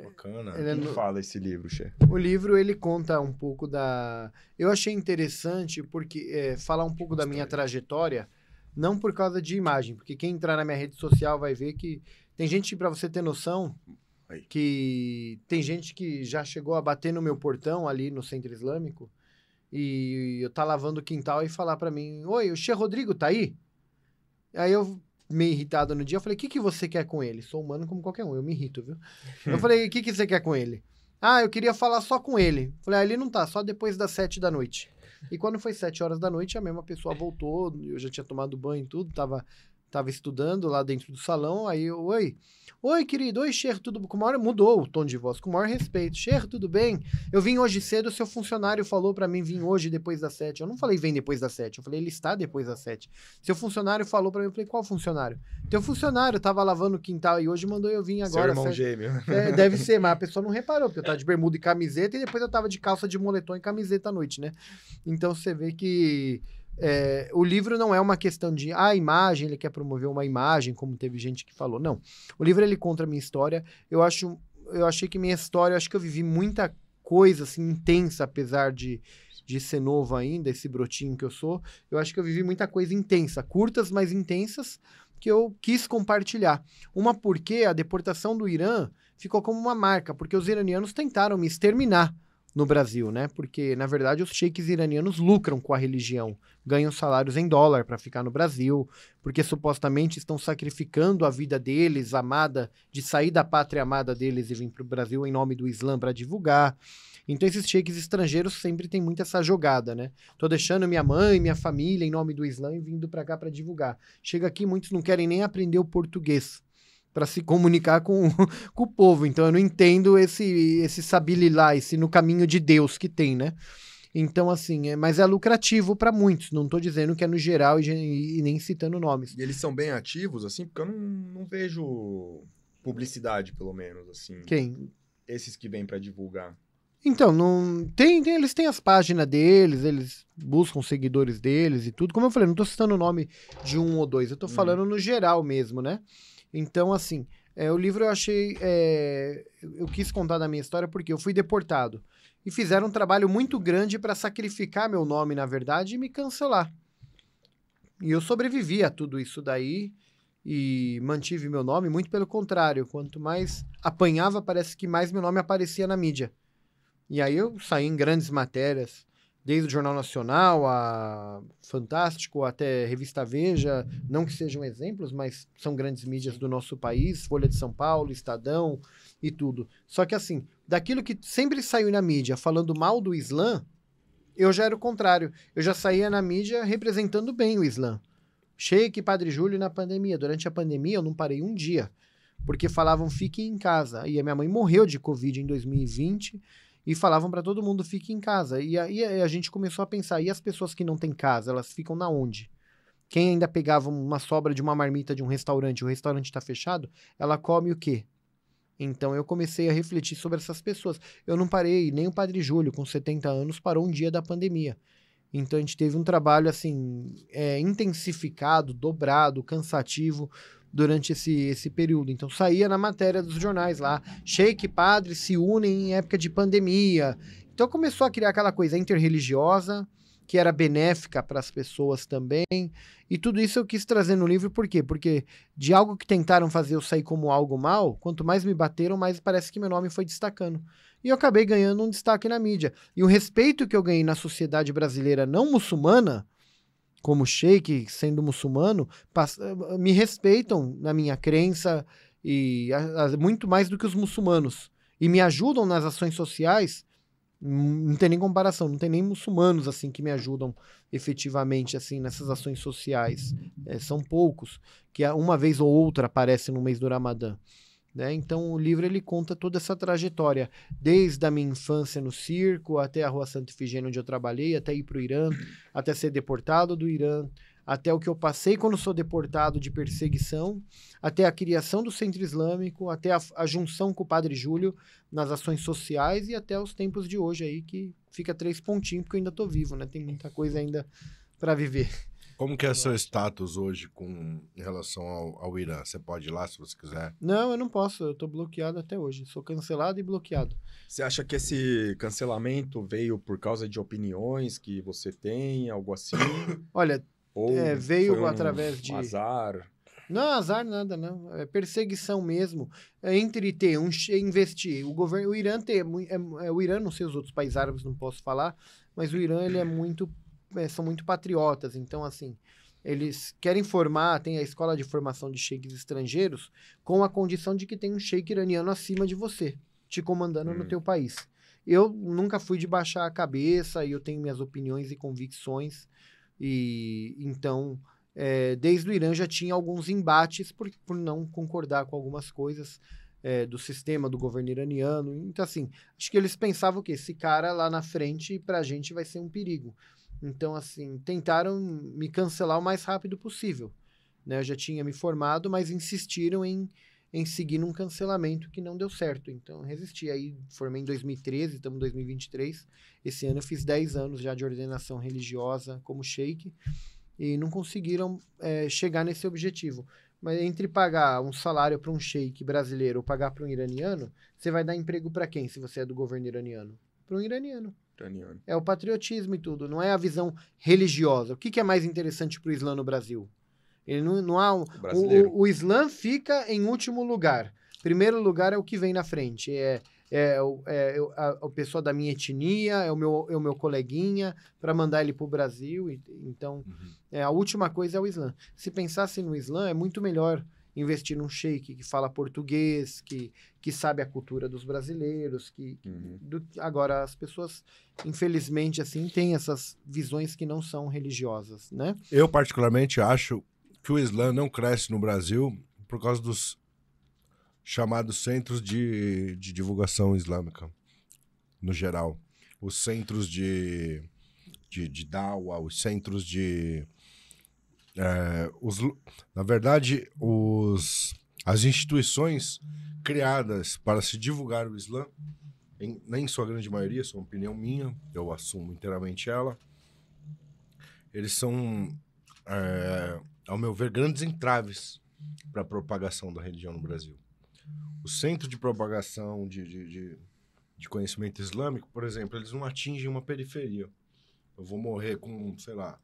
Bacana. Quem fala esse livro, chefe? O livro, ele conta um pouco da... Eu achei interessante porque falar um pouco da minha trajetória, não por causa de imagem, porque quem entrar na minha rede social vai ver que tem gente, pra você ter noção, que tem gente que já chegou a bater no meu portão ali no Centro Islâmico e eu tá lavando o quintal e falar pra mim, oi, o Sheikh Rodrigo tá aí? Aí eu meio irritado no dia, eu falei, o que você quer com ele? Sou humano como qualquer um, eu me irrito, viu? Eu falei, o que você quer com ele? Ah, eu queria falar só com ele. Falei, ele não tá, só depois das 7 da noite. E quando foi 7 horas da noite, a mesma pessoa voltou, eu já tinha tomado banho e tudo, tava estudando lá dentro do salão, aí eu, oi, querido, oi, Sheikh, tudo bem? Mudou o tom de voz, com o maior respeito. Sheikh, tudo bem? Eu vim hoje cedo, seu funcionário falou pra mim vir hoje depois das 7. Eu não falei vem depois das 7, eu falei ele está depois das 7. Seu funcionário falou pra mim, eu falei, qual funcionário? Teu funcionário tava lavando o quintal e hoje mandou eu vir agora. Seu irmão gêmeo. Deve ser, mas a pessoa não reparou, porque eu tava de bermuda e camiseta e depois eu tava de calça de moletom e camiseta à noite, né? Então você vê que o livro não é uma questão de imagem, ele quer promover uma imagem, como teve gente que falou. Não. O livro ele conta a minha história. Eu achei que minha história, acho que eu vivi muita coisa assim, intensa, apesar de ser novo ainda, esse brotinho que eu sou. Eu acho que eu vivi muita coisa intensa, curtas, mas intensas, que eu quis compartilhar. Uma porque a deportação do Irã ficou como uma marca, porque os iranianos tentaram me exterminar no Brasil, né? Porque, na verdade, os sheiks iranianos lucram com a religião, ganham salários em dólar para ficar no Brasil, porque supostamente estão sacrificando a vida deles, amada, de sair da pátria amada deles e vir para o Brasil em nome do Islã para divulgar. Então, esses sheiks estrangeiros sempre tem muito essa jogada, né? Tô deixando minha mãe, minha família em nome do Islã e vindo para cá para divulgar. Chega aqui, muitos não querem nem aprender o português para se comunicar com o povo. Então, eu não entendo esse sabililá, esse no caminho de Deus que tem, né? Então, assim, mas é lucrativo para muitos. Não tô dizendo que é no geral e nem citando nomes. E eles são bem ativos, assim? Porque eu não vejo publicidade, pelo menos, assim. Quem? Esses que vêm para divulgar. Então, eles têm as páginas deles, eles buscam seguidores deles e tudo. Como eu falei, não tô citando o nome de um ou dois. Eu tô falando no geral mesmo, né? Então, assim, o livro eu achei... eu quis contar da minha história porque eu fui deportado. E fizeram um trabalho muito grande para sacrificar meu nome, na verdade, e me cancelar. E eu sobrevivi a tudo isso daí e mantive meu nome, muito pelo contrário. Quanto mais apanhava, parece que mais meu nome aparecia na mídia. E aí eu saí em grandes matérias, desde o Jornal Nacional, a Fantástico, até Revista Veja, não que sejam exemplos, mas são grandes mídias do nosso país, Folha de São Paulo, Estadão e tudo. Só que assim, daquilo que sempre saiu na mídia falando mal do Islã, eu já era o contrário. Eu já saía na mídia representando bem o Islã. Sheik Padre Júlio na pandemia. Durante a pandemia eu não parei um dia, porque falavam fiquem em casa. E a minha mãe morreu de Covid em 2020, e falavam para todo mundo, fique em casa. E aí a gente começou a pensar, e as pessoas que não têm casa, elas ficam na onde? Quem ainda pegava uma sobra de uma marmita de um restaurante, o restaurante está fechado, ela come o quê? Então eu comecei a refletir sobre essas pessoas. Eu não parei, nem o Padre Júlio, com 70 anos, parou um dia da pandemia. Então a gente teve um trabalho assim, intensificado, dobrado, cansativo, durante esse período. Então saía na matéria dos jornais lá, sheik e padre se unem em época de pandemia. Então começou a criar aquela coisa interreligiosa, que era benéfica para as pessoas também, e tudo isso eu quis trazer no livro, por quê? Porque de algo que tentaram fazer eu sair como algo mal, quanto mais me bateram, mais parece que meu nome foi destacando. E eu acabei ganhando um destaque na mídia. E o respeito que eu ganhei na sociedade brasileira não muçulmana, como sheik, sendo muçulmano, me respeitam na minha crença e muito mais do que os muçulmanos. E me ajudam nas ações sociais. Não tem nem comparação, não tem nem muçulmanos assim que me ajudam efetivamente assim nessas ações sociais. São poucos, que uma vez ou outra aparecem no mês do Ramadã. Né? Então o livro ele conta toda essa trajetória, desde a minha infância no circo, até a Rua Santa Efigênia onde eu trabalhei, até ir para o Irã, até ser deportado do Irã, até o que eu passei quando sou deportado de perseguição, até a criação do Centro Islâmico, até a junção com o Padre Júlio nas ações sociais e até os tempos de hoje aí, que fica 3 pontinhos, porque eu ainda estou vivo, né? Tem muita coisa ainda para viver. Como que é seu status hoje em relação ao Irã? Você pode ir lá se você quiser? Não, eu não posso, eu tô bloqueado até hoje. Sou cancelado e bloqueado. Você acha que esse cancelamento veio por causa de opiniões que você tem, algo assim? Olha, Ou veio através de... azar? Não, azar nada, não. É perseguição mesmo. Entre ter, investir. O Irã tem... o Irã, não sei os outros países árabes, não posso falar, mas o Irã, ele é muito... são muito patriotas. Então, assim, eles querem formar, tem a escola de formação de sheiks estrangeiros, com a condição de que tem um sheik iraniano acima de você, te comandando no teu país. Eu nunca fui de baixar a cabeça, e eu tenho minhas opiniões e convicções, e então, desde o Irã já tinha alguns embates por não concordar com algumas coisas do sistema, do governo iraniano. Então, assim, acho que eles pensavam que esse cara lá na frente, pra gente, vai ser um perigo. Então, assim, tentaram me cancelar o mais rápido possível, né? Eu já tinha me formado, mas insistiram em seguir num cancelamento que não deu certo. Então, resisti. Aí, formei em 2013, estamos em 2023. Esse ano eu fiz 10 anos já de ordenação religiosa como sheik e não conseguiram chegar nesse objetivo. Mas entre pagar um salário para um sheik brasileiro ou pagar para um iraniano, você vai dar emprego para quem, se você é do governo iraniano? Para um iraniano. É o patriotismo e tudo, não é a visão religiosa. O que é mais interessante para o Islã no Brasil? Ele não há o Islã fica em último lugar. Primeiro lugar é o que vem na frente. A pessoa da minha etnia, é o meu coleguinha, para mandar ele para o Brasil. Então, a última coisa é o Islã. Se pensasse no Islã, é muito melhor investir num sheik que fala português, que sabe a cultura dos brasileiros. Agora, as pessoas, infelizmente, assim, têm essas visões que não são religiosas, né? Eu, particularmente, acho que o Islã não cresce no Brasil por causa dos chamados centros de divulgação islâmica, no geral. Os centros de Dawa, os centros de... na verdade, as instituições criadas para se divulgar o Islã, em sua grande maioria, isso é uma opinião minha, eu assumo inteiramente ela, eles são, ao meu ver, grandes entraves para a propagação da religião no Brasil. O centro de propagação de conhecimento islâmico, por exemplo, eles não atingem uma periferia. Eu vou morrer com, sei lá,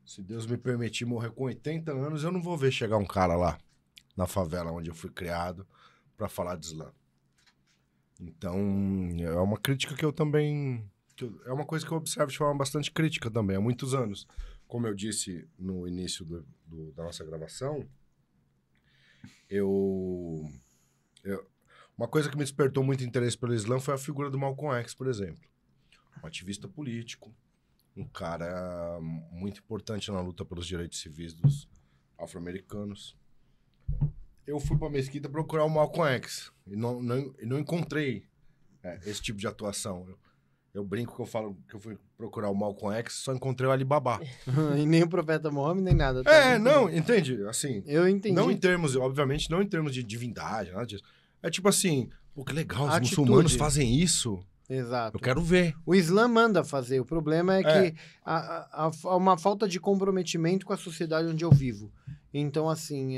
se Deus me permitir morrer com 80 anos, eu não vou ver chegar um cara lá, na favela onde eu fui criado, para falar de Islã. Então, é uma crítica que eu também... é uma coisa que eu observo de forma bastante crítica também, há muitos anos. Como eu disse no início da nossa gravação, uma coisa que me despertou muito interesse pelo Islã foi a figura do Malcolm X, por exemplo. Um ativista político, um cara muito importante na luta pelos direitos civis dos afro-americanos. Eu fui para a mesquita procurar o Malcolm X e não encontrei esse tipo de atuação. Eu brinco que eu falo que eu fui procurar o Malcolm X, só encontrei o Alibaba. E nem o Profeta Muhammad, nem nada. Não, entende? Assim, eu entendi. Não em termos, obviamente, não em termos de divindade, nada disso. É tipo assim, pô, que legal, os muçulmanos fazem isso. Exato. Eu quero ver. O Islã manda fazer. O problema é que há uma falta de comprometimento com a sociedade onde eu vivo. Então, assim,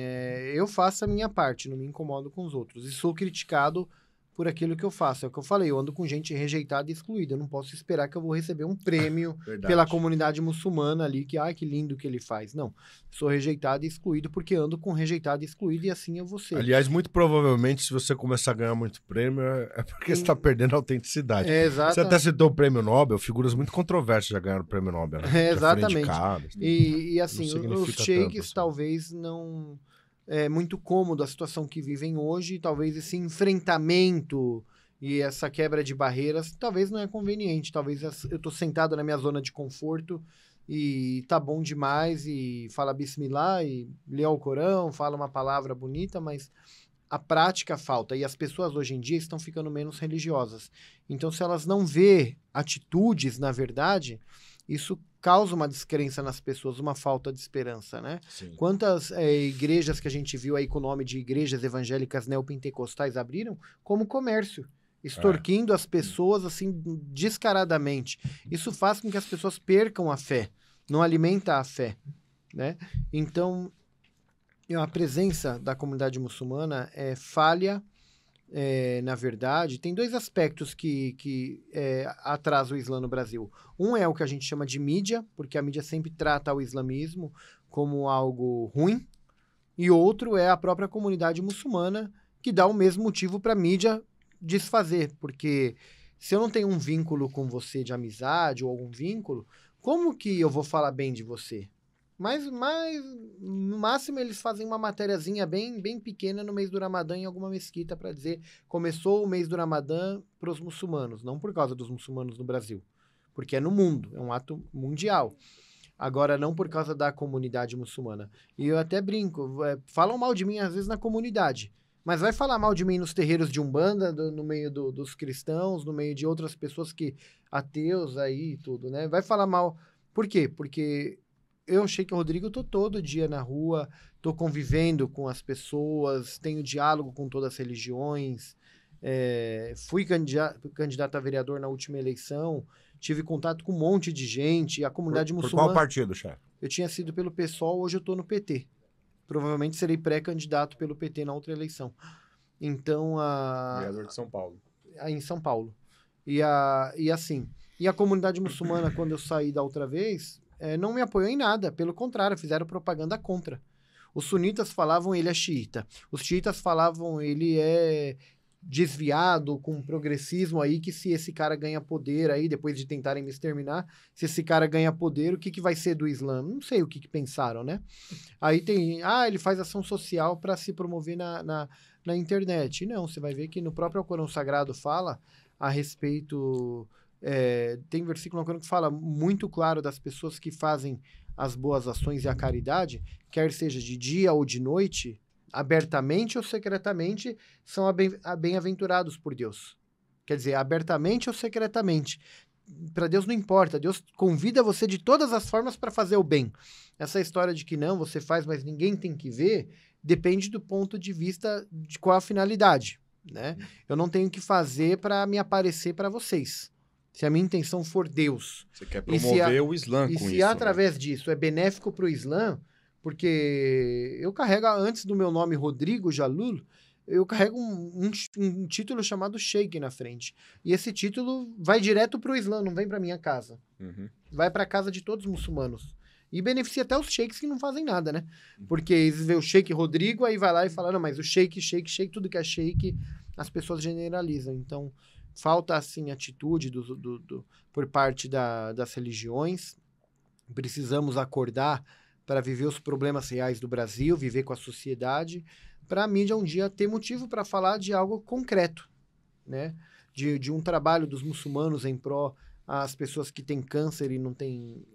eu faço a minha parte, não me incomodo com os outros. E sou criticado por aquilo que eu faço. É o que eu falei, eu ando com gente rejeitada e excluída. Eu não posso esperar que eu vou receber um prêmio pela comunidade muçulmana ali, que lindo que ele faz. Não, sou rejeitado e excluído porque ando com rejeitado e excluído e assim eu vou ser. Aliás, muito provavelmente, se você começar a ganhar muito prêmio, é porque você está perdendo a autenticidade. Exato. Você até citou o prêmio Nobel, figuras muito controversas já ganharam o prêmio Nobel. Né? Exatamente. E assim, os sheiks assim. talvez não... É muito cômodo a situação que vivem hoje, talvez esse enfrentamento e essa quebra de barreiras, talvez não é conveniente, talvez eu tô sentado na minha zona de conforto e tá bom demais e fala Bismillah e lê o Corão, fala uma palavra bonita, mas a prática falta e as pessoas hoje em dia estão ficando menos religiosas. Então, se elas não vê atitudes, na verdade, isso causa uma descrença nas pessoas, uma falta de esperança, né? Sim. Quantas igrejas que a gente viu aí com o nome de igrejas evangélicas neopentecostais abriram como comércio, extorquindo as pessoas assim descaradamente. Isso faz com que as pessoas percam a fé, não alimenta a fé, né? Então, a presença da comunidade muçulmana é falha. Na verdade, tem dois aspectos que atrasam o Islã no Brasil. Um é o que a gente chama de mídia, porque a mídia sempre trata o islamismo como algo ruim, e outro é a própria comunidade muçulmana, que dá o mesmo motivo para a mídia desfazer, porque se eu não tenho um vínculo com você de amizade ou algum vínculo, como que eu vou falar bem de você? Mas no máximo eles fazem uma matériazinha bem pequena no mês do Ramadã em alguma mesquita para dizer começou o mês do Ramadã para os muçulmanos, não por causa dos muçulmanos no Brasil, porque é no mundo, é um ato mundial. Agora, não por causa da comunidade muçulmana. E eu até brinco, falam mal de mim às vezes na comunidade, mas vai falar mal de mim nos terreiros de Umbanda, no meio dos cristãos, no meio de outras pessoas que ateus aí e tudo, né? Vai falar mal. Por quê? Porque eu, Sheik Rodrigo, tô todo dia na rua, tô convivendo com as pessoas, tenho diálogo com todas as religiões, fui candidato a vereador na última eleição, tive contato com um monte de gente, a comunidade Por muçulmana... qual partido, chefe? Eu tinha sido pelo PSOL, hoje eu tô no PT. Provavelmente serei pré-candidato pelo PT na outra eleição. Então, Vereador de São Paulo. em São Paulo. E a comunidade muçulmana, quando eu saí da outra vez, não me apoiou em nada. Pelo contrário, fizeram propaganda contra. Os sunitas falavam ele é xiita. Os xiitas falavam ele é desviado, com progressismo aí, que se esse cara ganha poder aí, depois de tentarem me exterminar, se esse cara ganha poder, o que vai ser do Islã? Não sei o que pensaram, né? Aí tem, ele faz ação social para se promover na internet. Não, você vai ver que no próprio Alcorão Sagrado fala a respeito... tem versículo no Alcorão que fala muito claro das pessoas que fazem as boas ações e a caridade, quer seja de dia ou de noite, abertamente ou secretamente, são bem-aventurados por Deus. Quer dizer, abertamente ou secretamente. Para Deus não importa. Deus convida você de todas as formas para fazer o bem. Essa história de que não, você faz, mas ninguém tem que ver, depende do ponto de vista de qual a finalidade, né? Eu não tenho que fazer para me aparecer para vocês. Se a minha intenção for Deus. Você quer promover o Islã com isso. E se através disso é benéfico para o Islã, porque eu carrego, antes do meu nome Rodrigo Jalul, eu carrego um título chamado Sheik na frente. E esse título vai direto para o Islã, não vem para minha casa. Uhum. Vai para a casa de todos os muçulmanos. E beneficia até os sheiks que não fazem nada, né? Porque eles vê o Sheik Rodrigo, aí vai lá e fala, não, mas o Sheik, tudo que é Sheik, as pessoas generalizam. Então, falta, assim, atitude por parte das religiões. Precisamos acordar para viver os problemas reais do Brasil, viver com a sociedade, para a mídia um dia ter motivo para falar de algo concreto, né? De um trabalho dos muçulmanos em pró às pessoas que têm câncer e não têm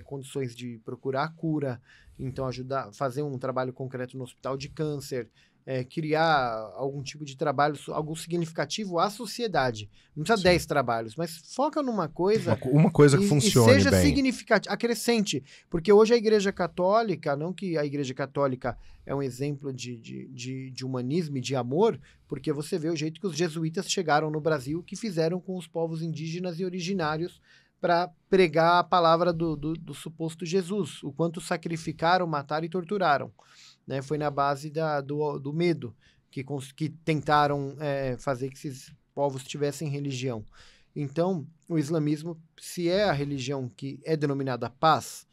condições de procurar a cura, então ajudar, fazer um trabalho concreto no hospital de câncer, criar algum tipo de trabalho, algo significativo à sociedade. Não precisa 10 trabalhos, mas foca numa coisa... Uma coisa que funcione e seja bem. significativa, acrescente. Porque hoje a Igreja Católica, não que a Igreja Católica é um exemplo de humanismo e de amor, porque você vê o jeito que os jesuítas chegaram no Brasil, que fizeram com os povos indígenas e originários para pregar a palavra do suposto Jesus, o quanto sacrificaram, mataram e torturaram. Né, foi na base do medo que tentaram fazer que esses povos tivessem religião. Então, o islamismo, se é a religião que é denominada paz,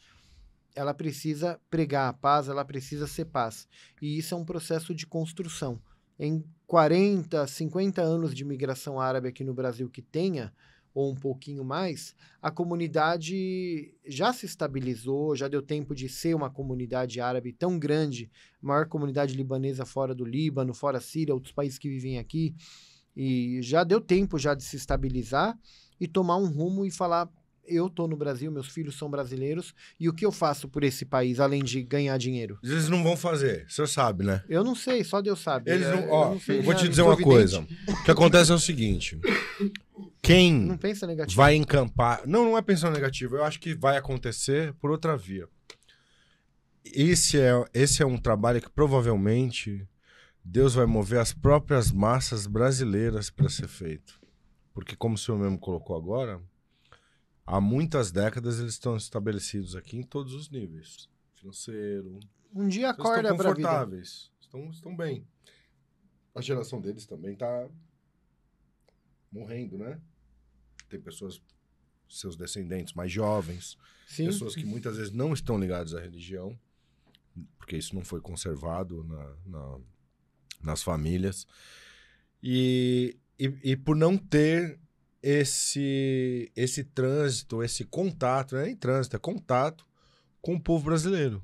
ela precisa pregar a paz, ela precisa ser paz. E isso é um processo de construção. Em 40, 50 anos de migração árabe aqui no Brasil que tenha, ou um pouquinho mais, a comunidade já se estabilizou, já deu tempo de ser uma comunidade árabe tão grande, maior comunidade libanesa fora do Líbano, fora a Síria, outros países que vivem aqui, e já deu tempo já de se estabilizar e tomar um rumo e falar, eu tô no Brasil, meus filhos são brasileiros, e o que eu faço por esse país, além de ganhar dinheiro? Eles não vão fazer, o senhor sabe, né? Eu não sei, só Deus sabe. Eles não, eu vou te dizer uma coisa. O que acontece é o seguinte, quem não pensa negativo. vai encampar... Não é pensando negativo, eu acho que vai acontecer por outra via. Esse é um trabalho que provavelmente Deus vai mover as próprias massas brasileiras para ser feito. Porque como o senhor mesmo colocou agora... Há muitas décadas eles estão estabelecidos aqui em todos os níveis. Financeiro. Um dia acorda estão para a vida. confortáveis. Estão bem. A geração deles também está morrendo, né? Tem pessoas, seus descendentes mais jovens. Sim. Pessoas que muitas vezes não estão ligadas à religião. Porque isso não foi conservado nas famílias. E por não ter... esse trânsito, esse contato, não é nem trânsito, é contato com o povo brasileiro.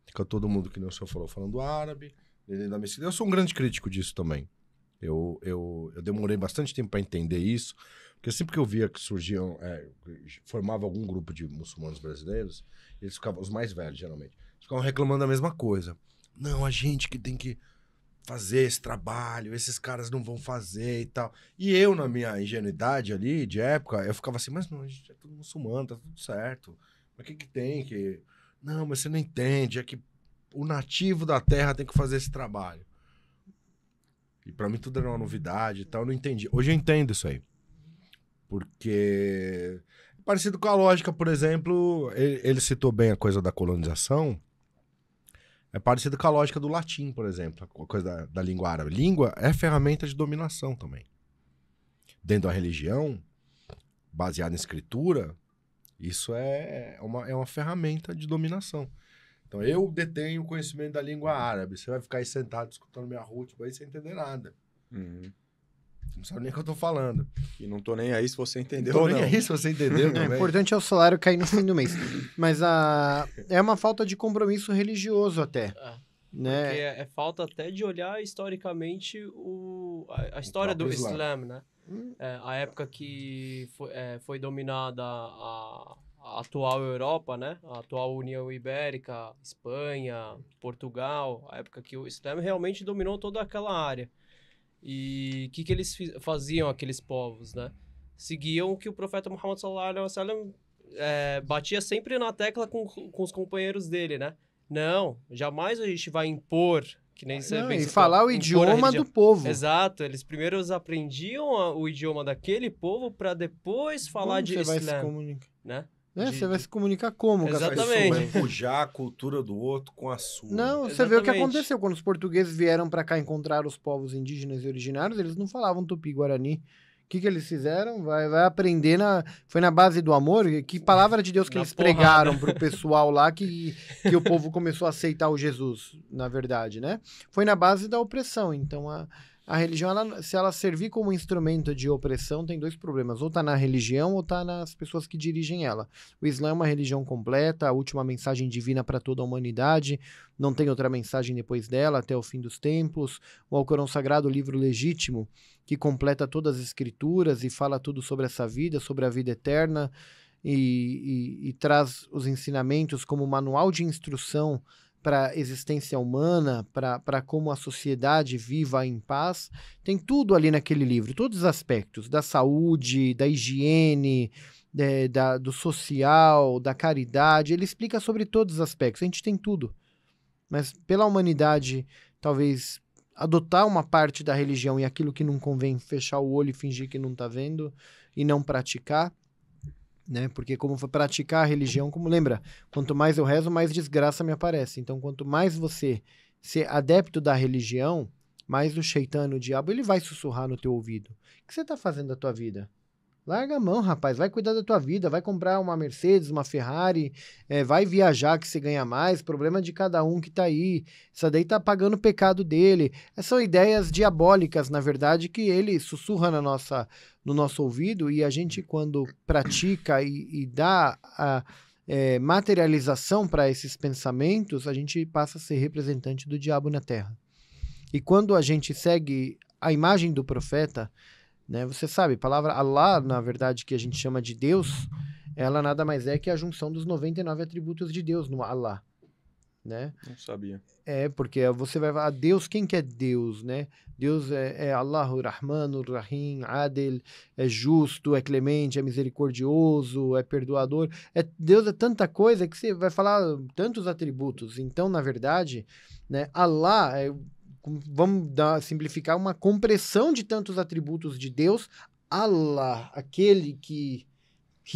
Fica todo mundo, que nem o senhor falou, falando árabe, dentro da mesquita. Eu sou um grande crítico disso também. Eu demorei bastante tempo para entender isso, porque sempre que eu via que surgiam, formava algum grupo de muçulmanos brasileiros, eles ficavam, os mais velhos geralmente, ficavam reclamando da mesma coisa. Não, a gente que tem que fazer esse trabalho, esses caras não vão fazer e tal. E eu, na minha ingenuidade ali, de época, eu ficava assim, mas não, a gente é tudo muçulmano, tá tudo certo. Mas o que tem que... Não, mas você não entende, é que o nativo da terra tem que fazer esse trabalho. E pra mim tudo era uma novidade e tal, eu não entendi. Hoje eu entendo isso aí. Porque... Parecido com a lógica, por exemplo, ele citou bem a coisa da colonização, é parecido com a lógica do latim, por exemplo, a coisa da língua árabe. Língua é ferramenta de dominação também. Dentro da religião, baseada em escritura, isso é uma ferramenta de dominação. Então, eu detenho o conhecimento da língua árabe. Você vai ficar aí sentado escutando minha rútula aí sem entender nada. Uhum. Não sabe nem o que eu tô falando. E não tô nem aí se você entendeu Não ou tô nem não. aí se você entendeu O também. importante é o salário cair no fim do mês. Mas é uma falta de compromisso religioso até. Né? Porque é falta até de olhar historicamente a história do próprio Islã, né? A época que foi dominada a atual Europa, né? A atual União Ibérica, Espanha, Portugal, a época que o Islã realmente dominou toda aquela área. E o que eles faziam, aqueles povos, né? Seguiam o que o profeta Muhammad sallallahu alaihi wasallam batia sempre na tecla com os companheiros dele, né? Não, jamais a gente vai impor, que nem você bem E citou, falar o impor a idioma religião. do povo. Exato, eles primeiro aprendiam o idioma daquele povo para depois falar Como de você vai se Islã, comunicar? né? Você vai se comunicar como? Exatamente. Vai pujar a cultura do outro com a sua. Não, você vê o que Exatamente. aconteceu quando os portugueses vieram para cá encontrar os povos indígenas e originários, eles não falavam tupi-guarani. O que eles fizeram? Vai aprender foi na base do amor? Que palavra de Deus que Na eles porrada. pregaram pro pessoal lá que o povo começou a aceitar o Jesus, na verdade, né? Foi na base da opressão. Então, a religião, se ela servir como instrumento de opressão, tem dois problemas. Ou tá na religião ou tá nas pessoas que dirigem ela. O Islã é uma religião completa, a última mensagem divina para toda a humanidade. Não tem outra mensagem depois dela, até o fim dos tempos. O Alcorão Sagrado, o livro legítimo, que completa todas as escrituras e fala tudo sobre essa vida, sobre a vida eterna, e traz os ensinamentos como manual de instrução para a existência humana, para como a sociedade viva em paz. Tem tudo ali naquele livro, todos os aspectos, da saúde, da higiene, do social, da caridade. Ele explica sobre todos os aspectos, a gente tem tudo. Mas pela humanidade, talvez adotar uma parte da religião e aquilo que não convém, fechar o olho e fingir que não está vendo e não praticar, né? Porque como praticar a religião, como lembra, quanto mais eu rezo, mais desgraça me aparece. Então, quanto mais você ser adepto da religião, mais o Shaitã, o diabo, ele vai sussurrar no teu ouvido. O que você está fazendo da tua vida? Larga a mão, rapaz, vai cuidar da tua vida, vai comprar uma Mercedes, uma Ferrari, vai viajar que você ganha mais, problema de cada um que tá aí, isso daí tá pagando o pecado dele. Essas são ideias diabólicas, na verdade, que ele sussurra no nosso ouvido, e a gente, quando pratica e dá a materialização para esses pensamentos, a gente passa a ser representante do diabo na Terra. E quando a gente segue a imagem do profeta, né, você sabe, a palavra Allah, na verdade, que a gente chama de Deus, ela nada mais é que a junção dos 99 atributos de Deus no Allah, né? Não sabia. Porque você vai falar, Deus, quem que é Deus, né? Deus é Allahu Rahmanu Rahim, Adel, é justo, é clemente, é misericordioso, é perdoador. Deus é tanta coisa que você vai falar tantos atributos. Então, na verdade, né, Allah vamos simplificar, uma compressão de tantos atributos de Deus, Allah, aquele que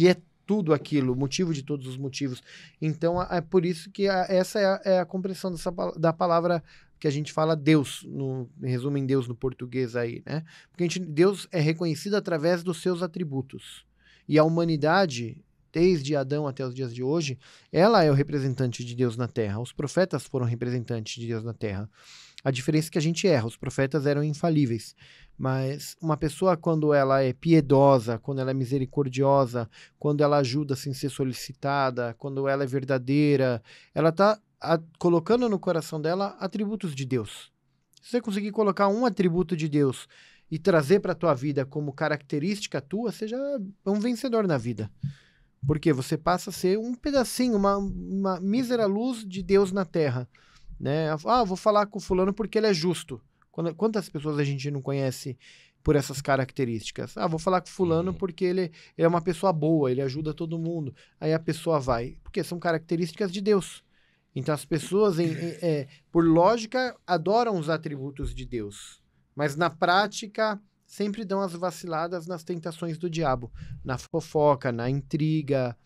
é tudo aquilo, o motivo de todos os motivos. Então, é por isso que essa é a compressão da palavra que a gente fala Deus, resumo em Deus no português aí, né? Porque Deus é reconhecido através dos seus atributos. E a humanidade, desde Adão até os dias de hoje, ela é o representante de Deus na Terra. Os profetas foram representantes de Deus na Terra. A diferença é que a gente erra, os profetas eram infalíveis. Mas uma pessoa, quando ela é piedosa, quando ela é misericordiosa, quando ela ajuda sem ser solicitada, quando ela é verdadeira, ela está colocando no coração dela atributos de Deus. Se você conseguir colocar um atributo de Deus e trazer para a tua vida como característica tua, você já é um vencedor na vida. Porque você passa a ser um pedacinho, uma mísera luz de Deus na terra. Né? Vou falar com o fulano porque ele é justo. Quantas pessoas a gente não conhece por essas características? Vou falar com fulano porque ele é uma pessoa boa, ele ajuda todo mundo. Aí a pessoa vai. Porque são características de Deus. Então as pessoas, por lógica, adoram os atributos de Deus. Mas na prática, sempre dão as vaciladas nas tentações do diabo. Na fofoca, na intriga,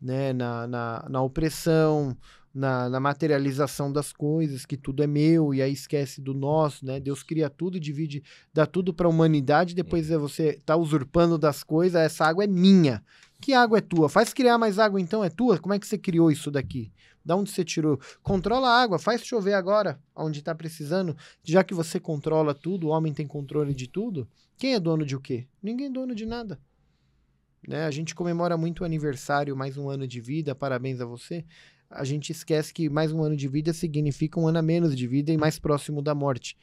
né? na opressão, na materialização das coisas, que tudo é meu, e aí esquece do nosso, né? Deus cria tudo, divide, dá tudo para a humanidade, depois você tá usurpando das coisas, essa água é minha. Que água é tua? Faz criar mais água então, é tua? Como é que você criou isso daqui? Da onde você tirou? Controla a água, faz chover agora, onde está precisando. Já que você controla tudo, o homem tem controle de tudo, quem é dono de o quê? Ninguém é dono de nada. Né? A gente comemora muito o aniversário, mais um ano de vida, parabéns a você. A gente esquece que mais um ano de vida significa um ano a menos de vida e mais próximo da morte.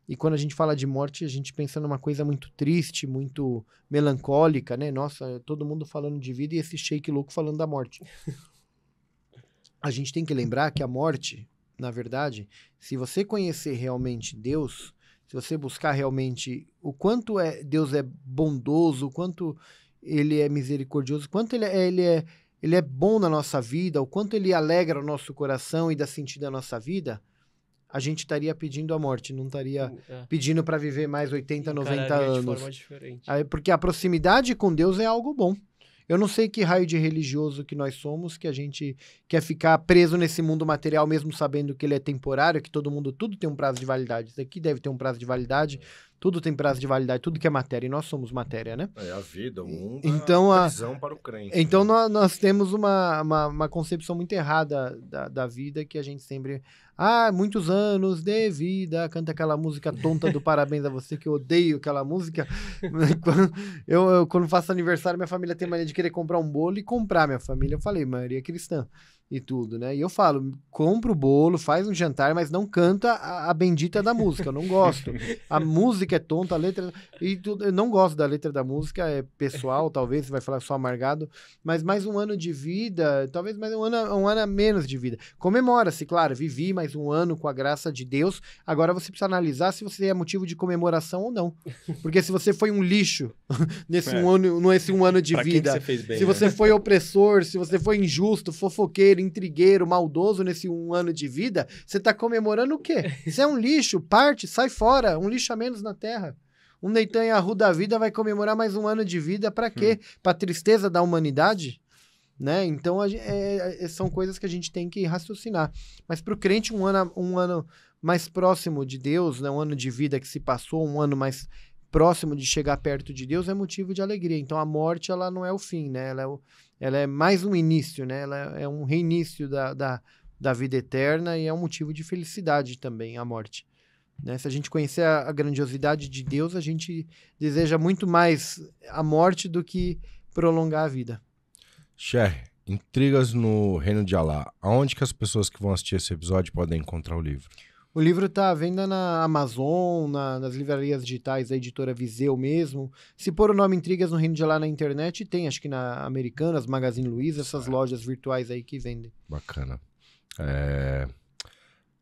E quando a gente fala de morte, a gente pensa numa coisa muito triste, muito melancólica, né? Nossa, todo mundo falando de vida e esse sheik louco falando da morte. A gente tem que lembrar que a morte, na verdade, se você conhecer realmente Deus, se você buscar realmente o quanto Deus é bondoso, o quanto ele é misericordioso, o quanto ele é bom na nossa vida, o quanto ele alegra o nosso coração e dá sentido à nossa vida, a gente estaria pedindo a morte, não estaria pedindo para viver mais 80, 90 anos. De forma diferente. Porque a proximidade com Deus é algo bom. Eu não sei que raio de religioso que nós somos, que a gente quer ficar preso nesse mundo material, mesmo sabendo que ele é temporário, que tudo tem um prazo de validade. Isso aqui deve ter um prazo de validade, tudo tem prazo de validade, tudo que é matéria, e nós somos matéria, né? É a vida, o mundo, então, a prisão para o crente. Então, nós temos uma concepção muito errada da vida, que a gente sempre... muitos anos de vida, canta aquela música tonta do Parabéns a Você, que eu odeio aquela música. Quando faço aniversário, minha família tem mania de querer comprar um bolo e comprar, minha família. Eu falei, maioria cristã e tudo, né? E eu falo, compra o bolo, faz um jantar, mas não canta a bendita da música, eu não gosto. A música é tonta, a letra... E tudo, eu não gosto da letra da música, é pessoal, talvez, você vai falar só amargado, mas mais um ano de vida, talvez mais um ano a menos de vida. Comemora-se, claro, vivi mais um ano com a graça de Deus, agora você precisa analisar se você é motivo de comemoração ou não. Porque se você foi um lixo nesse um ano de vida, você fez bem, se você foi opressor, se você foi injusto, fofoqueiro, intrigueiro, maldoso nesse um ano de vida, você tá comemorando o quê? Você é um lixo, parte, sai fora, um lixo a menos na terra. Um Netanyahu da vida vai comemorar mais um ano de vida pra quê? Pra tristeza da humanidade? Né? Então, são coisas que a gente tem que raciocinar. Mas pro crente, um ano mais próximo de Deus, né? Um ano de vida que se passou, um ano mais próximo de chegar perto de Deus, é motivo de alegria. Então, a morte, ela não é o fim, né? Ela é mais um início, né? Ela é um reinício da vida eterna e é um motivo de felicidade também, a morte. Né? Se a gente conhecer a grandiosidade de Deus, a gente deseja muito mais a morte do que prolongar a vida. Cher, Intrigas no Reino de Alá. Aonde que as pessoas que vão assistir esse episódio podem encontrar o livro? O livro está à venda na Amazon, nas livrarias digitais da editora Viseu mesmo. Se pôr o nome Intrigas no Reino de Alá na internet, tem, acho que na Americanas, Magazine Luiza, essas lojas virtuais aí que vendem. Bacana.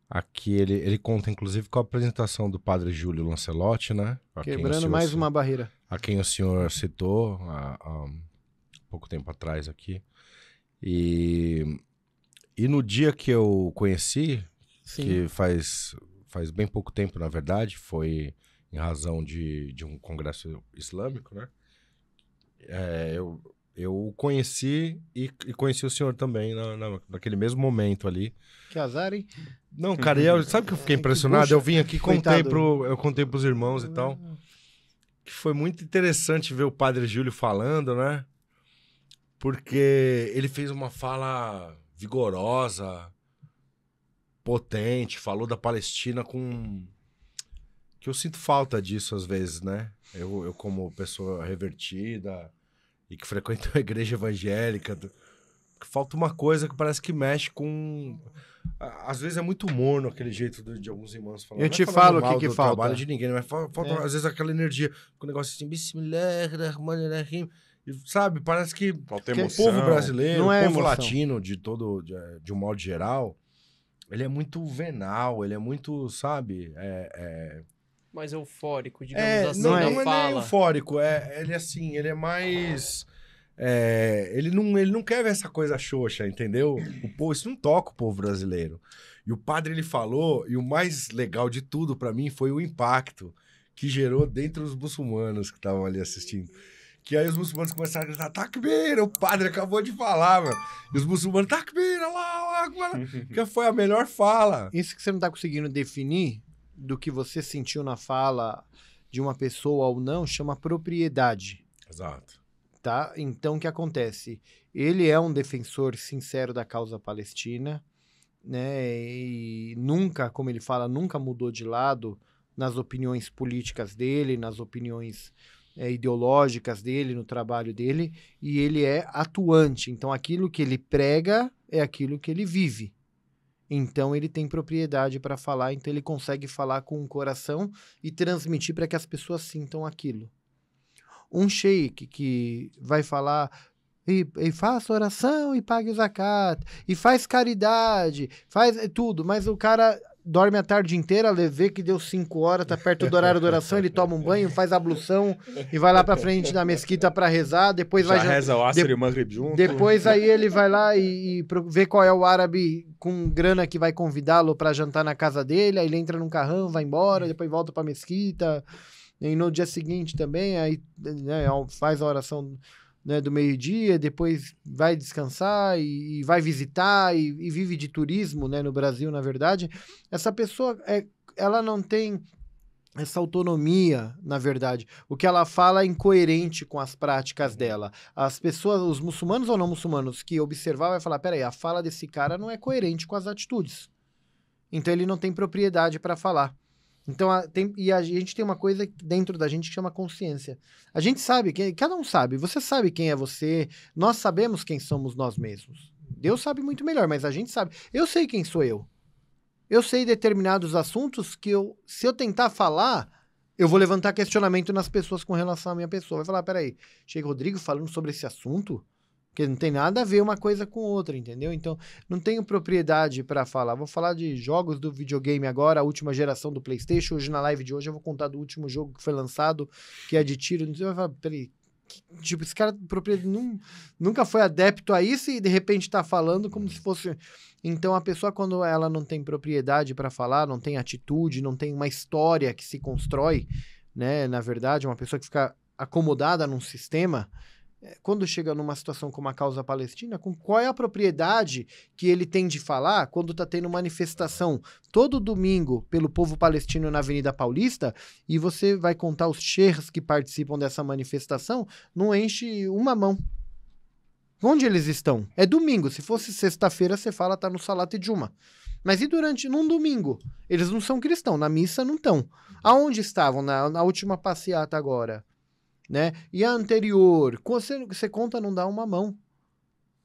Aqui ele conta, inclusive, com a apresentação do padre Júlio Lancelotti, né? Quebrando mais uma barreira. A quem o senhor citou há pouco tempo atrás aqui. E no dia que eu conheci, Sim. que faz bem pouco tempo, na verdade, foi em razão de um congresso islâmico, né? Eu conheci e conheci o senhor também naquele mesmo momento ali. Que azar, hein? Não, cara, sabe que eu fiquei impressionado? Eu vim aqui e contei pros irmãos e tal. Que foi muito interessante ver o padre Júlio falando, né? Porque ele fez uma fala vigorosa, potente, falou da Palestina com... Que eu sinto falta disso às vezes, né? Eu como pessoa revertida e que frequenta a igreja evangélica, que falta uma coisa que parece que mexe com... Às vezes é muito morno aquele jeito de alguns irmãos falando. Eu te falo o que do falta. trabalho de ninguém, mas falta às vezes aquela energia, com o negócio assim, Bismillahirrahmanirrahim, sabe? Parece que Falta o emoção. povo brasileiro, Não o é povo emoção. latino, de um modo geral, ele é muito venal, ele é muito, sabe? Mais eufórico, digamos assim, não na é nem fala. eufórico, ele assim, ele é mais... ele não quer ver essa coisa xoxa, entendeu? Isso não toca o povo brasileiro. E o padre, ele falou, e o mais legal de tudo pra mim foi o impacto que gerou dentro dos muçulmanos que estavam ali assistindo. Que aí os muçulmanos começaram a gritar, Takbir, o padre acabou de falar, mano. E os muçulmanos, Takbir, Allahu Akbar, que foi a melhor fala. Isso que você não tá conseguindo definir do que você sentiu na fala de uma pessoa ou não, chama propriedade. Exato. Tá? Então, o que acontece? Ele é um defensor sincero da causa palestina, né? E nunca, como ele fala, nunca mudou de lado nas opiniões políticas dele, nas opiniões ideológicas dele, no trabalho dele, e ele é atuante. Então, aquilo que ele prega é aquilo que ele vive. Então, ele tem propriedade para falar, então ele consegue falar com o coração e transmitir para que as pessoas sintam aquilo. Um sheik que vai falar e faça oração e pague o zakat, e faz caridade, faz tudo, mas o cara dorme a tarde inteira, vê que deu 5 horas, tá perto do horário da oração, ele toma um banho, faz ablução e vai lá pra frente da mesquita pra rezar, depois Já vai... reza o Asr e o Maghrib junto. Depois aí ele vai lá e vê qual é o árabe com grana que vai convidá-lo pra jantar na casa dele, aí ele entra num carrão, vai embora, depois volta pra mesquita... E no dia seguinte também, aí né, faz a oração, né, do meio-dia, depois vai descansar e vai visitar e vive de turismo, né, no Brasil, na verdade. Essa pessoa, ela não tem essa autonomia, na verdade. O que ela fala é incoerente com as práticas dela. As pessoas, os muçulmanos ou não muçulmanos, que observar vai falar, peraí, a fala desse cara não é coerente com as atitudes. Então ele não tem propriedade para falar. Então, a gente tem uma coisa dentro da gente que chama consciência. A gente sabe, cada um sabe, você sabe quem é você, nós sabemos quem somos nós mesmos. Deus sabe muito melhor, mas a gente sabe. Eu sei quem sou eu. Eu sei determinados assuntos que se eu tentar falar, eu vou levantar questionamento nas pessoas com relação à minha pessoa. Vai falar, peraí, chega Rodrigo falando sobre esse assunto? Porque não tem nada a ver uma coisa com outra, entendeu? Então, não tenho propriedade para falar. Vou falar de jogos do videogame agora, a última geração do PlayStation. Hoje, na live de hoje, eu vou contar do último jogo que foi lançado, que é de tiro. Não sei, vai falar, peraí, tipo, esse cara nunca foi adepto a isso e, de repente, tá falando como se fosse... Então, a pessoa, quando ela não tem propriedade para falar, não tem atitude, não tem uma história que se constrói, né? Na verdade, uma pessoa que fica acomodada num sistema... Quando chega numa situação como a causa palestina, qual é a propriedade que ele tem de falar quando está tendo manifestação todo domingo pelo povo palestino na Avenida Paulista e você vai contar os sheikhs que participam dessa manifestação, não enche uma mão. Onde eles estão? É domingo. Se fosse sexta-feira, você fala tá no Salat Juma. Mas e num domingo? Eles não são cristãos, na missa não estão. Aonde estavam na última passeata agora? Né? E a anterior, você conta, não dá uma mão.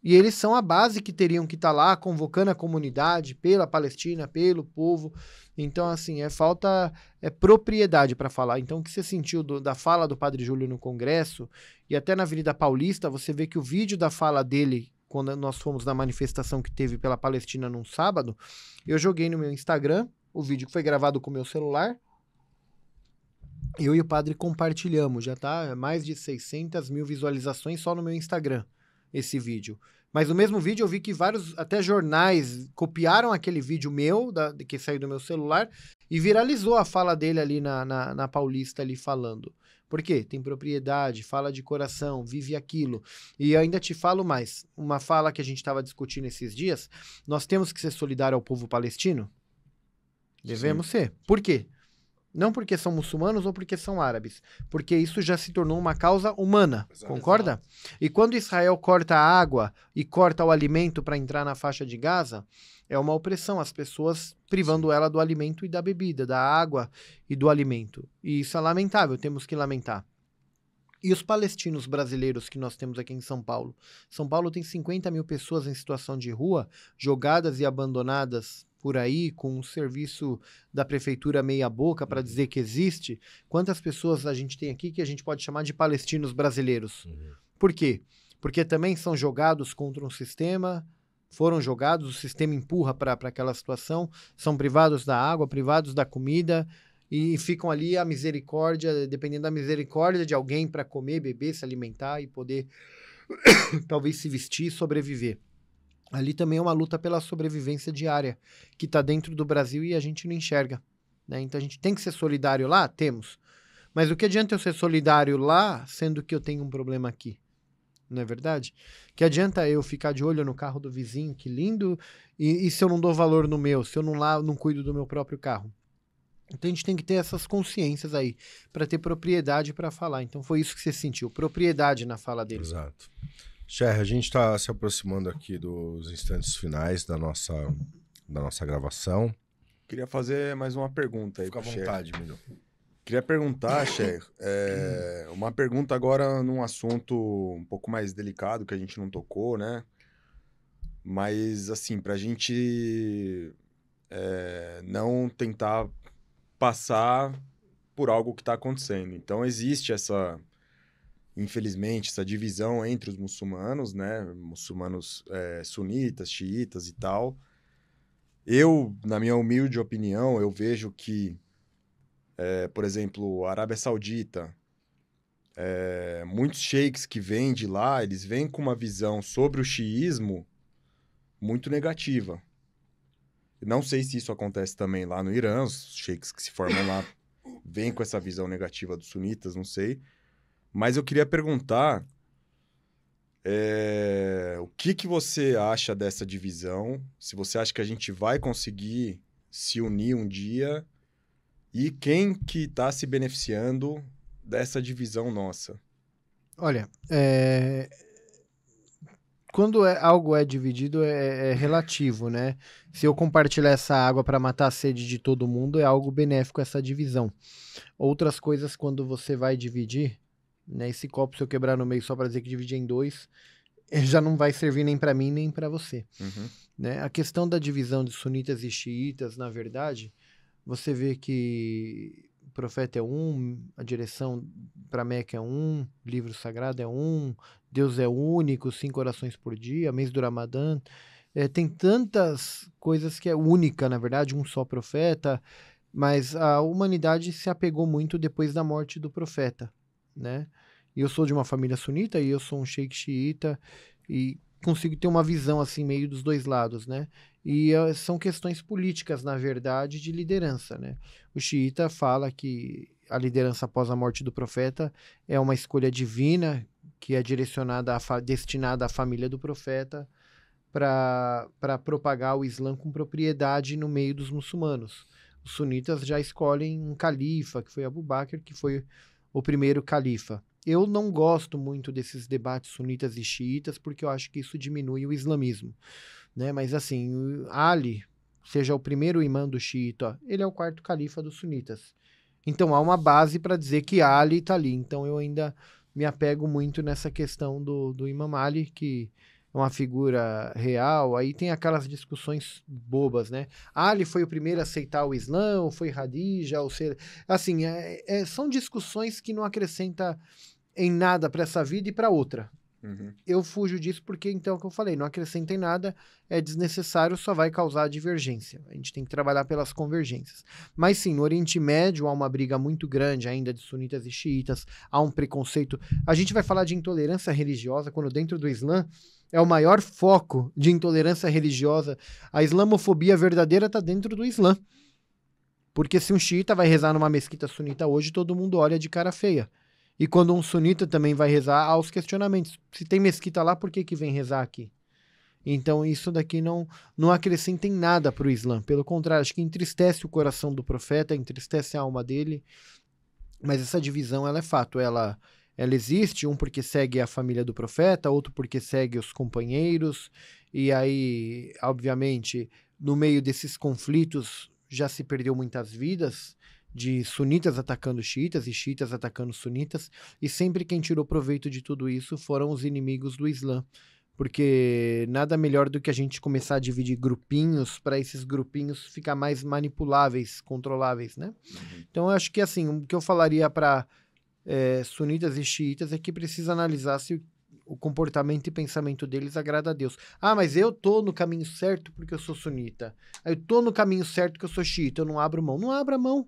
E eles são a base que teriam que estar lá convocando a comunidade pela Palestina, pelo povo. Então, assim, falta propriedade para falar. Então, o que você sentiu da fala do Padre Júlio no Congresso e até na Avenida Paulista, você vê que o vídeo da fala dele, quando nós fomos na manifestação que teve pela Palestina num sábado, eu joguei no meu Instagram, o vídeo que foi gravado com o meu celular. Eu e o padre compartilhamos, já tá mais de 600 mil visualizações só no meu Instagram, esse vídeo. Mas no mesmo vídeo eu vi que vários, até jornais, copiaram aquele vídeo meu, que saiu do meu celular, e viralizou a fala dele ali na Paulista, ali falando. Por quê? Tem propriedade, fala de coração, vive aquilo. E eu ainda te falo mais, uma fala que a gente estava discutindo esses dias, nós temos que ser solidários ao povo palestino? Devemos ser. Por quê? Não porque são muçulmanos ou porque são árabes. Porque isso já se tornou uma causa humana. Exato. Concorda? E quando Israel corta a água e corta o alimento para entrar na faixa de Gaza, é uma opressão. As pessoas privando ela do alimento e da bebida, da água e do alimento. E isso é lamentável, temos que lamentar. E os palestinos brasileiros que nós temos aqui em São Paulo? São Paulo tem 50 mil pessoas em situação de rua, jogadas e abandonadas por aí, com um serviço da prefeitura meia boca para dizer que existe. Quantas pessoas a gente tem aqui que a gente pode chamar de palestinos brasileiros? Por quê? Porque também são jogados contra um sistema, foram jogados, o sistema empurra para aquela situação, são privados da água, privados da comida, e ficam ali a misericórdia, dependendo da misericórdia de alguém para comer, beber, se alimentar e poder talvez se vestir e sobreviver. Ali também é uma luta pela sobrevivência diária, que está dentro do Brasil e a gente não enxerga, né? Então a gente tem que ser solidário lá? Temos. Mas o que adianta eu ser solidário lá, sendo que eu tenho um problema aqui? Não é verdade? Que adianta eu ficar de olho no carro do vizinho, que lindo, e se eu não dou valor no meu, se eu não cuido do meu próprio carro? Então a gente tem que ter essas consciências aí, para ter propriedade para falar. Então foi isso que você sentiu, propriedade na fala dele. Exato. Cher, a gente está se aproximando aqui dos instantes finais da nossa gravação. Queria fazer mais uma pergunta aí. Fica à pro Cher. vontade, Milho. Queria perguntar, Cher, uma pergunta agora num assunto um pouco mais delicado, que a gente não tocou, né? Mas, assim, pra gente não tentar passar por algo que está acontecendo. Então, existe infelizmente, essa divisão entre os muçulmanos, né? Muçulmanos sunitas, xiitas e tal. Eu, na minha humilde opinião, eu vejo que, por exemplo, a Arábia Saudita, muitos sheiks que vêm de lá, eles vêm com uma visão sobre o xiismo muito negativa. Não sei se isso acontece também lá no Irã, os sheiks que se formam lá vêm com essa visão negativa dos sunitas, não sei. Mas eu queria perguntar o que você acha dessa divisão, se você acha que a gente vai conseguir se unir um dia e quem que está se beneficiando dessa divisão nossa. Olha, quando algo é dividido é relativo, né? Se eu compartilhar essa água para matar a sede de todo mundo, é algo benéfico essa divisão. Outras coisas, quando você vai dividir, né, esse copo, se eu quebrar no meio só para dizer que dividi em dois, já não vai servir nem para mim nem para você. Uhum. Né? A questão da divisão de sunitas e xiitas, na verdade, você vê que o profeta é um, a direção para Meca é um, o livro sagrado é um, Deus é único, 5 orações por dia, mês do Ramadã. Tem tantas coisas que é única, na verdade, um só profeta, mas a humanidade se apegou muito depois da morte do profeta, né? E eu sou de uma família sunita e eu sou um sheik xiita e consigo ter uma visão assim meio dos dois lados, né? E são questões políticas, na verdade, de liderança, né? O xiita fala que a liderança após a morte do profeta é uma escolha divina que é direcionada, destinada à família do profeta para propagar o Islã com propriedade no meio dos muçulmanos. Os sunitas já escolhem um califa, que foi Abu Bakr, que foi o primeiro califa. Eu não gosto muito desses debates sunitas e xiitas, porque eu acho que isso diminui o islamismo, né? Mas assim, Ali, seja o primeiro imã do xiita, ele é o 4º califa dos sunitas. Então há uma base para dizer que Ali está ali. Então eu ainda me apego muito nessa questão do Imam Ali, que é uma figura real. Aí tem aquelas discussões bobas, né? Ali foi o primeiro a aceitar o Islã, ou foi Hadija, ou ser... Assim, são discussões que não acrescentam em nada para essa vida e para outra. Uhum. Eu fujo disso porque, então, é o que eu falei, não acrescenta em nada, é desnecessário, só vai causar divergência. A gente tem que trabalhar pelas convergências. Mas sim, no Oriente Médio há uma briga muito grande ainda de sunitas e xiitas, há um preconceito. A gente vai falar de intolerância religiosa, quando dentro do Islã é o maior foco de intolerância religiosa. A islamofobia verdadeira está dentro do Islã. Porque se um xiita vai rezar numa mesquita sunita hoje, todo mundo olha de cara feia. E quando um sunita também vai rezar, há os questionamentos. Se tem mesquita lá, por que vem rezar aqui? Então isso daqui não acrescenta em nada para o Islã. Pelo contrário, acho que entristece o coração do profeta, entristece a alma dele. Mas essa divisão, ela é fato. Ela existe, um porque segue a família do profeta, outro porque segue os companheiros. E aí, obviamente, no meio desses conflitos já se perdeu muitas vidas, de sunitas atacando xiitas e xiitas atacando sunitas, e sempre quem tirou proveito de tudo isso foram os inimigos do Islã, porque nada melhor do que a gente começar a dividir grupinhos para esses grupinhos ficar mais manipuláveis, controláveis, né? Então eu acho que assim, o que eu falaria para sunitas e xiitas é que precisa analisar se o comportamento e pensamento deles agrada a Deus. Ah, mas eu tô no caminho certo porque eu sou sunita. Eu tô no caminho certo porque eu sou xiita, eu não abro mão. Não abra mão.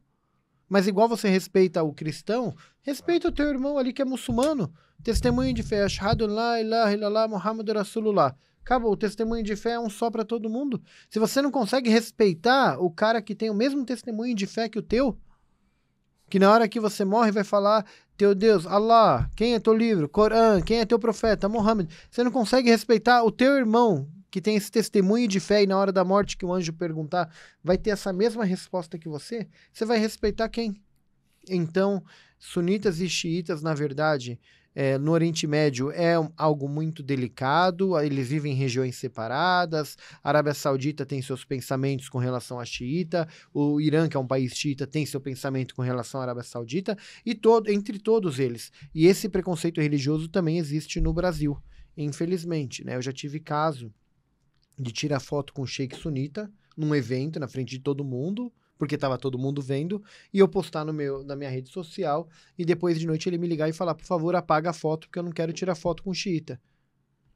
Mas igual você respeita o cristão, respeita o teu irmão ali que é muçulmano. Testemunho de fé, Ashhadu an la ilaha illallah Muhammad Rasulullah. Acabou, o testemunho de fé é um só para todo mundo. Se você não consegue respeitar o cara que tem o mesmo testemunho de fé que o teu, que na hora que você morre vai falar, teu Deus, Allah, quem é teu livro, Corã, quem é teu profeta, Muhammad. Você não consegue respeitar o teu irmão que tem esse testemunho de fé e na hora da morte que o anjo perguntar, vai ter essa mesma resposta que você vai respeitar quem? Então, sunitas e xiitas, na verdade, no Oriente Médio é algo muito delicado, eles vivem em regiões separadas, a Arábia Saudita tem seus pensamentos com relação a xiita, o Irã, que é um país xiita, tem seu pensamento com relação à Arábia Saudita, e entre todos eles. E esse preconceito religioso também existe no Brasil, infelizmente, né? Eu já tive caso de tirar foto com o sheik sunita num evento na frente de todo mundo, porque estava todo mundo vendo, e eu postar na minha rede social, e depois de noite ele me ligar e falar, por favor, apaga a foto, porque eu não quero tirar foto com xiita.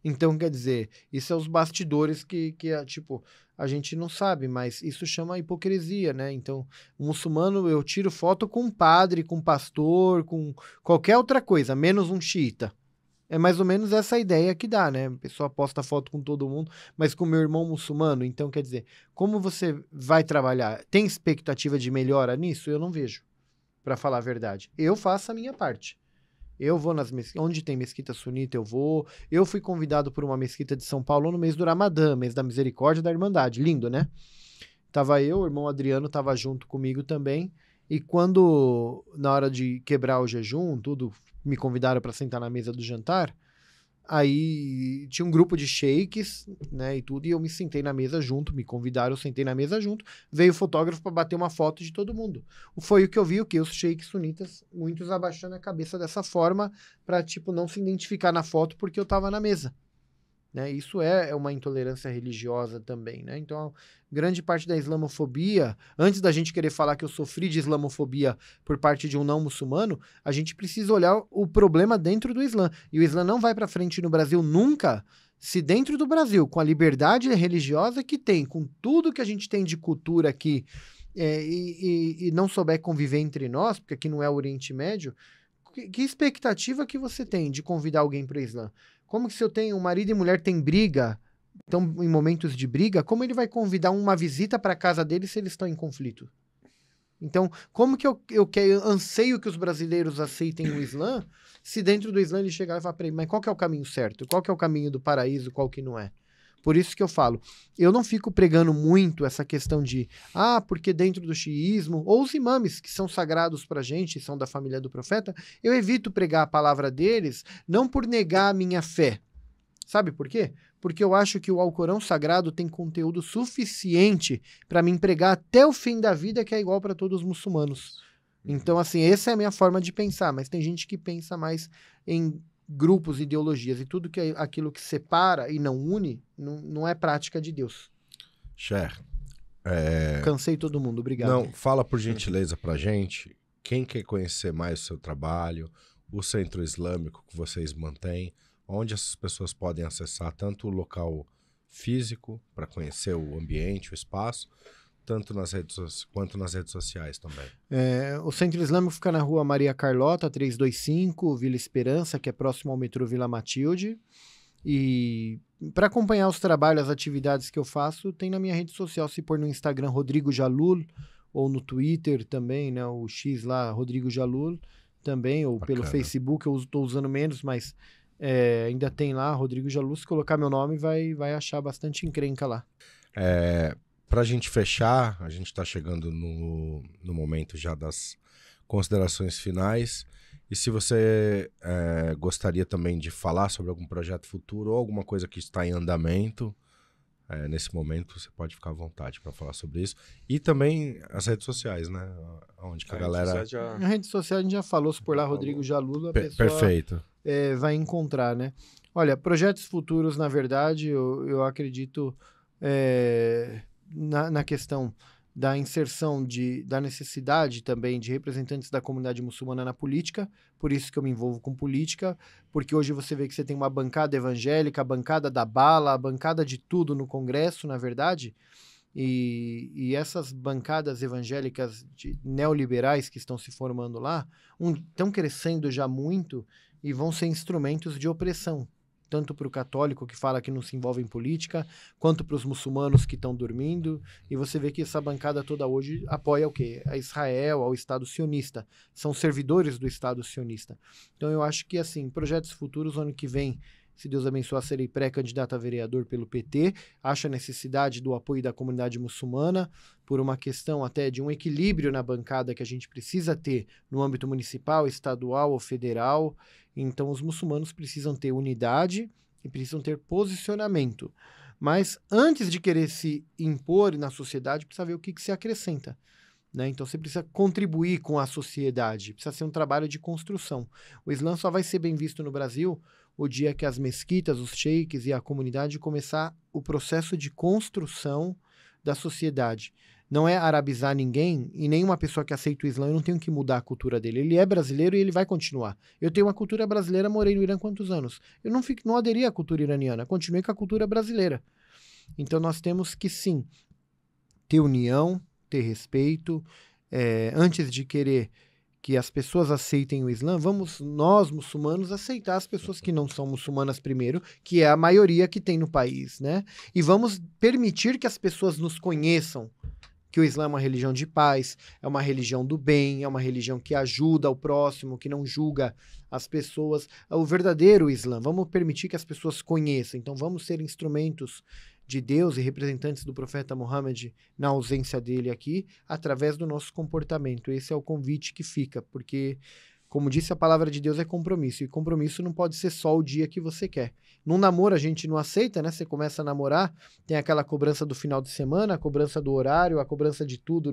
Então, quer dizer, isso é os bastidores que tipo, a gente não sabe, mas isso chama hipocrisia, né? Então, o muçulmano, eu tiro foto com um padre, com um pastor, com qualquer outra coisa, menos um xiita. É mais ou menos essa ideia que dá, né? A pessoa posta foto com todo mundo, mas com meu irmão muçulmano. Então, quer dizer, como você vai trabalhar? Tem expectativa de melhora nisso? Eu não vejo, para falar a verdade. Eu faço a minha parte. Eu vou nas mesquitas, onde tem mesquita sunita eu vou. Eu fui convidado por uma mesquita de São Paulo no mês do Ramadã, mês da misericórdia e da irmandade. Lindo, né? Tava eu, o irmão Adriano tava junto comigo também. E quando, na hora de quebrar o jejum, tudo, me convidaram para sentar na mesa do jantar, aí tinha um grupo de sheiks, né, e tudo, e eu me sentei na mesa junto, me convidaram, eu sentei na mesa junto, veio o fotógrafo para bater uma foto de todo mundo. Foi o que eu vi, os sheiks sunitas, muitos abaixando a cabeça dessa forma, para tipo, não se identificar na foto porque eu tava na mesa. Né? Isso é uma intolerância religiosa também, né? Então, grande parte da islamofobia, antes da gente querer falar que eu sofri de islamofobia por parte de um não muçulmano, a gente precisa olhar o problema dentro do Islã. E o Islã não vai para frente no Brasil nunca se dentro do Brasil, com a liberdade religiosa que tem, com tudo que a gente tem de cultura aqui, e não souber conviver entre nós, porque aqui não é o Oriente Médio, que expectativa que você tem de convidar alguém para o Islã? Como que se eu tenho um marido e mulher tem briga, estão em momentos de briga, como ele vai convidar uma visita para a casa dele se eles estão em conflito? Então, como que eu anseio que os brasileiros aceitem o Islã, se dentro do Islã ele chegar e falar para ele, mas qual que é o caminho certo? Qual que é o caminho do paraíso? Qual que não é? Por isso que eu falo, eu não fico pregando muito essa questão de, porque dentro do xiismo, ou os imames que são sagrados pra gente, são da família do profeta, eu evito pregar a palavra deles, não por negar a minha fé. Sabe por quê? Porque eu acho que o Alcorão Sagrado tem conteúdo suficiente para mim pregar até o fim da vida, que é igual para todos os muçulmanos. Então, assim, essa é a minha forma de pensar, mas tem gente que pensa mais em grupos, ideologias, e tudo que é aquilo que separa e não une, não é prática de Deus. Cher, cansei todo mundo, obrigado. Não, fala por gentileza pra gente, quem quer conhecer mais o seu trabalho, o Centro Islâmico que vocês mantêm, onde essas pessoas podem acessar tanto o local físico, para conhecer o ambiente, o espaço, tanto nas redes quanto nas redes sociais também. O Centro Islâmico fica na rua Maria Carlota, 325, Vila Esperança, que é próximo ao metrô Vila Matilde. E para acompanhar os trabalhos, as atividades que eu faço, tem na minha rede social, se pôr no Instagram Rodrigo Jalul, ou no Twitter também, né, o X lá, Rodrigo Jalul, também, ou Bacana. pelo Facebook, eu estou usando menos, mas ainda tem lá, Rodrigo Jalul, se colocar meu nome, vai achar bastante encrenca lá. Para a gente fechar, a gente está chegando no momento já das considerações finais. E se você gostaria também de falar sobre algum projeto futuro ou alguma coisa que está em andamento, nesse momento você pode ficar à vontade para falar sobre isso. E também as redes sociais, né? Onde que a galera... Na rede social a gente já falou, se por lá Rodrigo Jalul, a pessoa Perfeito. Vai encontrar, né? Olha, projetos futuros, na verdade, eu acredito na questão da inserção da necessidade também de representantes da comunidade muçulmana na política, por isso que eu me envolvo com política, porque hoje você vê que você tem uma bancada evangélica, a bancada da bala, a bancada de tudo no Congresso, na verdade, e essas bancadas evangélicas neoliberais que estão se formando lá, estão crescendo já muito e vão ser instrumentos de opressão, tanto para o católico que fala que não se envolve em política, quanto para os muçulmanos que estão dormindo, e você vê que essa bancada toda hoje apoia o quê? A Israel, ao Estado sionista, são servidores do Estado sionista. Então eu acho que, assim, projetos futuros, ano que vem, se Deus abençoar, serei pré-candidato a vereador pelo PT, acho a necessidade do apoio da comunidade muçulmana, por uma questão até de um equilíbrio na bancada que a gente precisa ter no âmbito municipal, estadual ou federal. Então os muçulmanos precisam ter unidade e precisam ter posicionamento. Mas antes de querer se impor na sociedade, precisa ver o que se acrescenta. Né? Então você precisa contribuir com a sociedade, precisa ser um trabalho de construção. O Islã só vai ser bem visto no Brasil o dia que as mesquitas, os sheiks e a comunidade começar o processo de construção da sociedade. Não é arabizar ninguém, e nenhuma pessoa que aceita o Islã, eu não tenho que mudar a cultura dele. Ele é brasileiro e ele vai continuar. Eu tenho uma cultura brasileira, morei no Irã há quantos anos? Eu não aderi à cultura iraniana, continuei com a cultura brasileira. Então nós temos que, sim, ter união, ter respeito. Antes de querer que as pessoas aceitem o Islã, vamos nós, muçulmanos, aceitar as pessoas que não são muçulmanas primeiro, que é a maioria que tem no país, né? E vamos permitir que as pessoas nos conheçam, que o Islã é uma religião de paz, é uma religião do bem, é uma religião que ajuda o próximo, que não julga as pessoas. O verdadeiro Islã, vamos permitir que as pessoas conheçam. Então vamos ser instrumentos de Deus e representantes do profeta Muhammad na ausência dele aqui, através do nosso comportamento. Esse é o convite que fica, porque, como disse, a palavra de Deus é compromisso, e compromisso não pode ser só o dia que você quer. Num namoro a gente não aceita, né? Você começa a namorar, tem aquela cobrança do final de semana, a cobrança do horário, a cobrança de tudo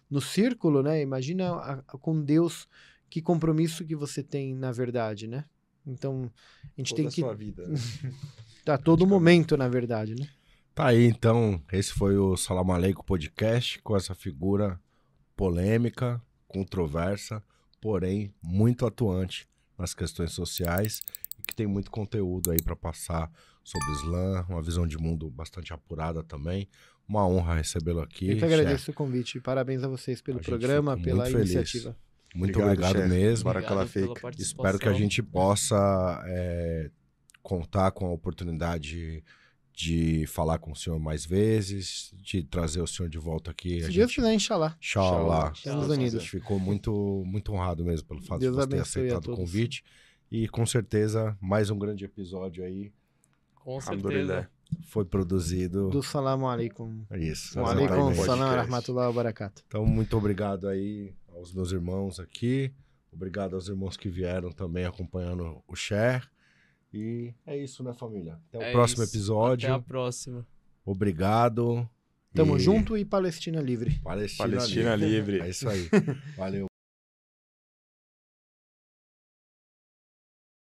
no círculo, né? Imagina com Deus que compromisso que você tem na verdade, né? Então, a gente tem que... Toda a sua vida. A todo momento, na verdade, né? Tá aí, então, esse foi o Salam Aleikum Podcast, com essa figura polêmica, controversa, porém muito atuante nas questões sociais e que tem muito conteúdo aí para passar sobre o Islã, uma visão de mundo bastante apurada também. Uma honra recebê-lo aqui. Eu que agradeço o convite. Parabéns a vocês pelo programa, pela iniciativa. Muito obrigado mesmo. Espero que a gente possa contar com a oportunidade de falar com o senhor mais vezes, de trazer o senhor de volta aqui. Se Deus quiser, inshallah. Inshallah. Estamos unidos. A gente ficou muito, muito honrado mesmo pelo fato de você ter aceitado o convite. E com certeza, mais um grande episódio aí. Com certeza. Foi produzido... Do Salam Aleikum. Isso. Wa alaikum salam wa rahmatullahi wa barakatuh. Então, muito obrigado aí aos meus irmãos aqui. Obrigado aos irmãos que vieram também acompanhando o share. E é isso, né, família? Até o próximo episódio. Até a próxima. Obrigado. Tamo junto e Palestina livre. Palestina livre. É isso aí. Valeu.